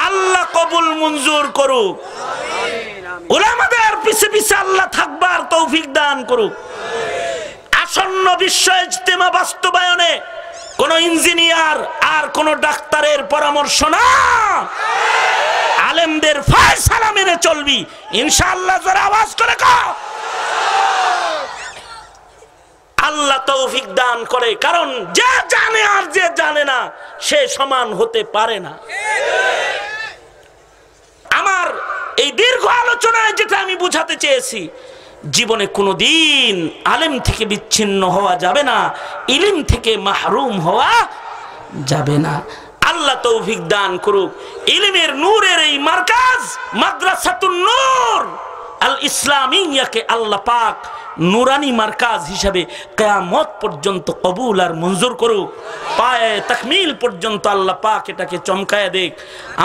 Speaker 2: আল্লাহ কবুল মঞ্জুর করুক, উলামাদের পিছে পিছে আল্লাহ থাকবার তৌফিক দান করুক। আসন্ন বিশ্ব ইজতেমা বাস্তবায়নে কোন ইঞ্জিনিয়ার আর কোন ডাক্তারের পরামর্শ না, আলেমদের ফয়সালা মেনে চলবি ইনশাআল্লাহ। যারা আওয়াজ করে কও আল্লাহ তৌফিক দান করে, কারণ যে জানে আর যে জানে না সে সমান হতে পারে না। আমার এই দীর্ঘ আলোচনায় যেটা আমি বুঝাতে চেয়েছি, জীবনে কোনোদিন আলেম থেকে বিচ্ছিন্ন হওয়া যাবে না, ইলম থেকে মাহরুম হওয়া যাবে না। আল্লাহ তৌফিক দান করুক। ইলমের নূরের এই মার্কাজ মাদ্রাসাতুন নূর আল ইসলামিয়াকে আল্লাহ পাক নুরানি মার্কাজ হিসাবে কিয়ামত পর্যন্ত কবুল আর মঞ্জুর করুক। পায়ে তাকমিল পর্যন্ত আল্লাহ পাক এটাকে চমকায় দেখ।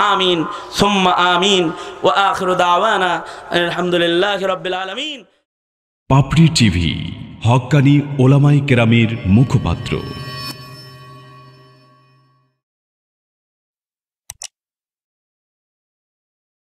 Speaker 2: আমিন সুম্মা আমিন। ওয়া আখিরু দাওয়ানা আলহামদুলিল্লাহি রাব্বিল আলামিন।
Speaker 3: পাপড়ি টিভি, হক্কানি ওলামায়ে কেরামের মুখপাত্র।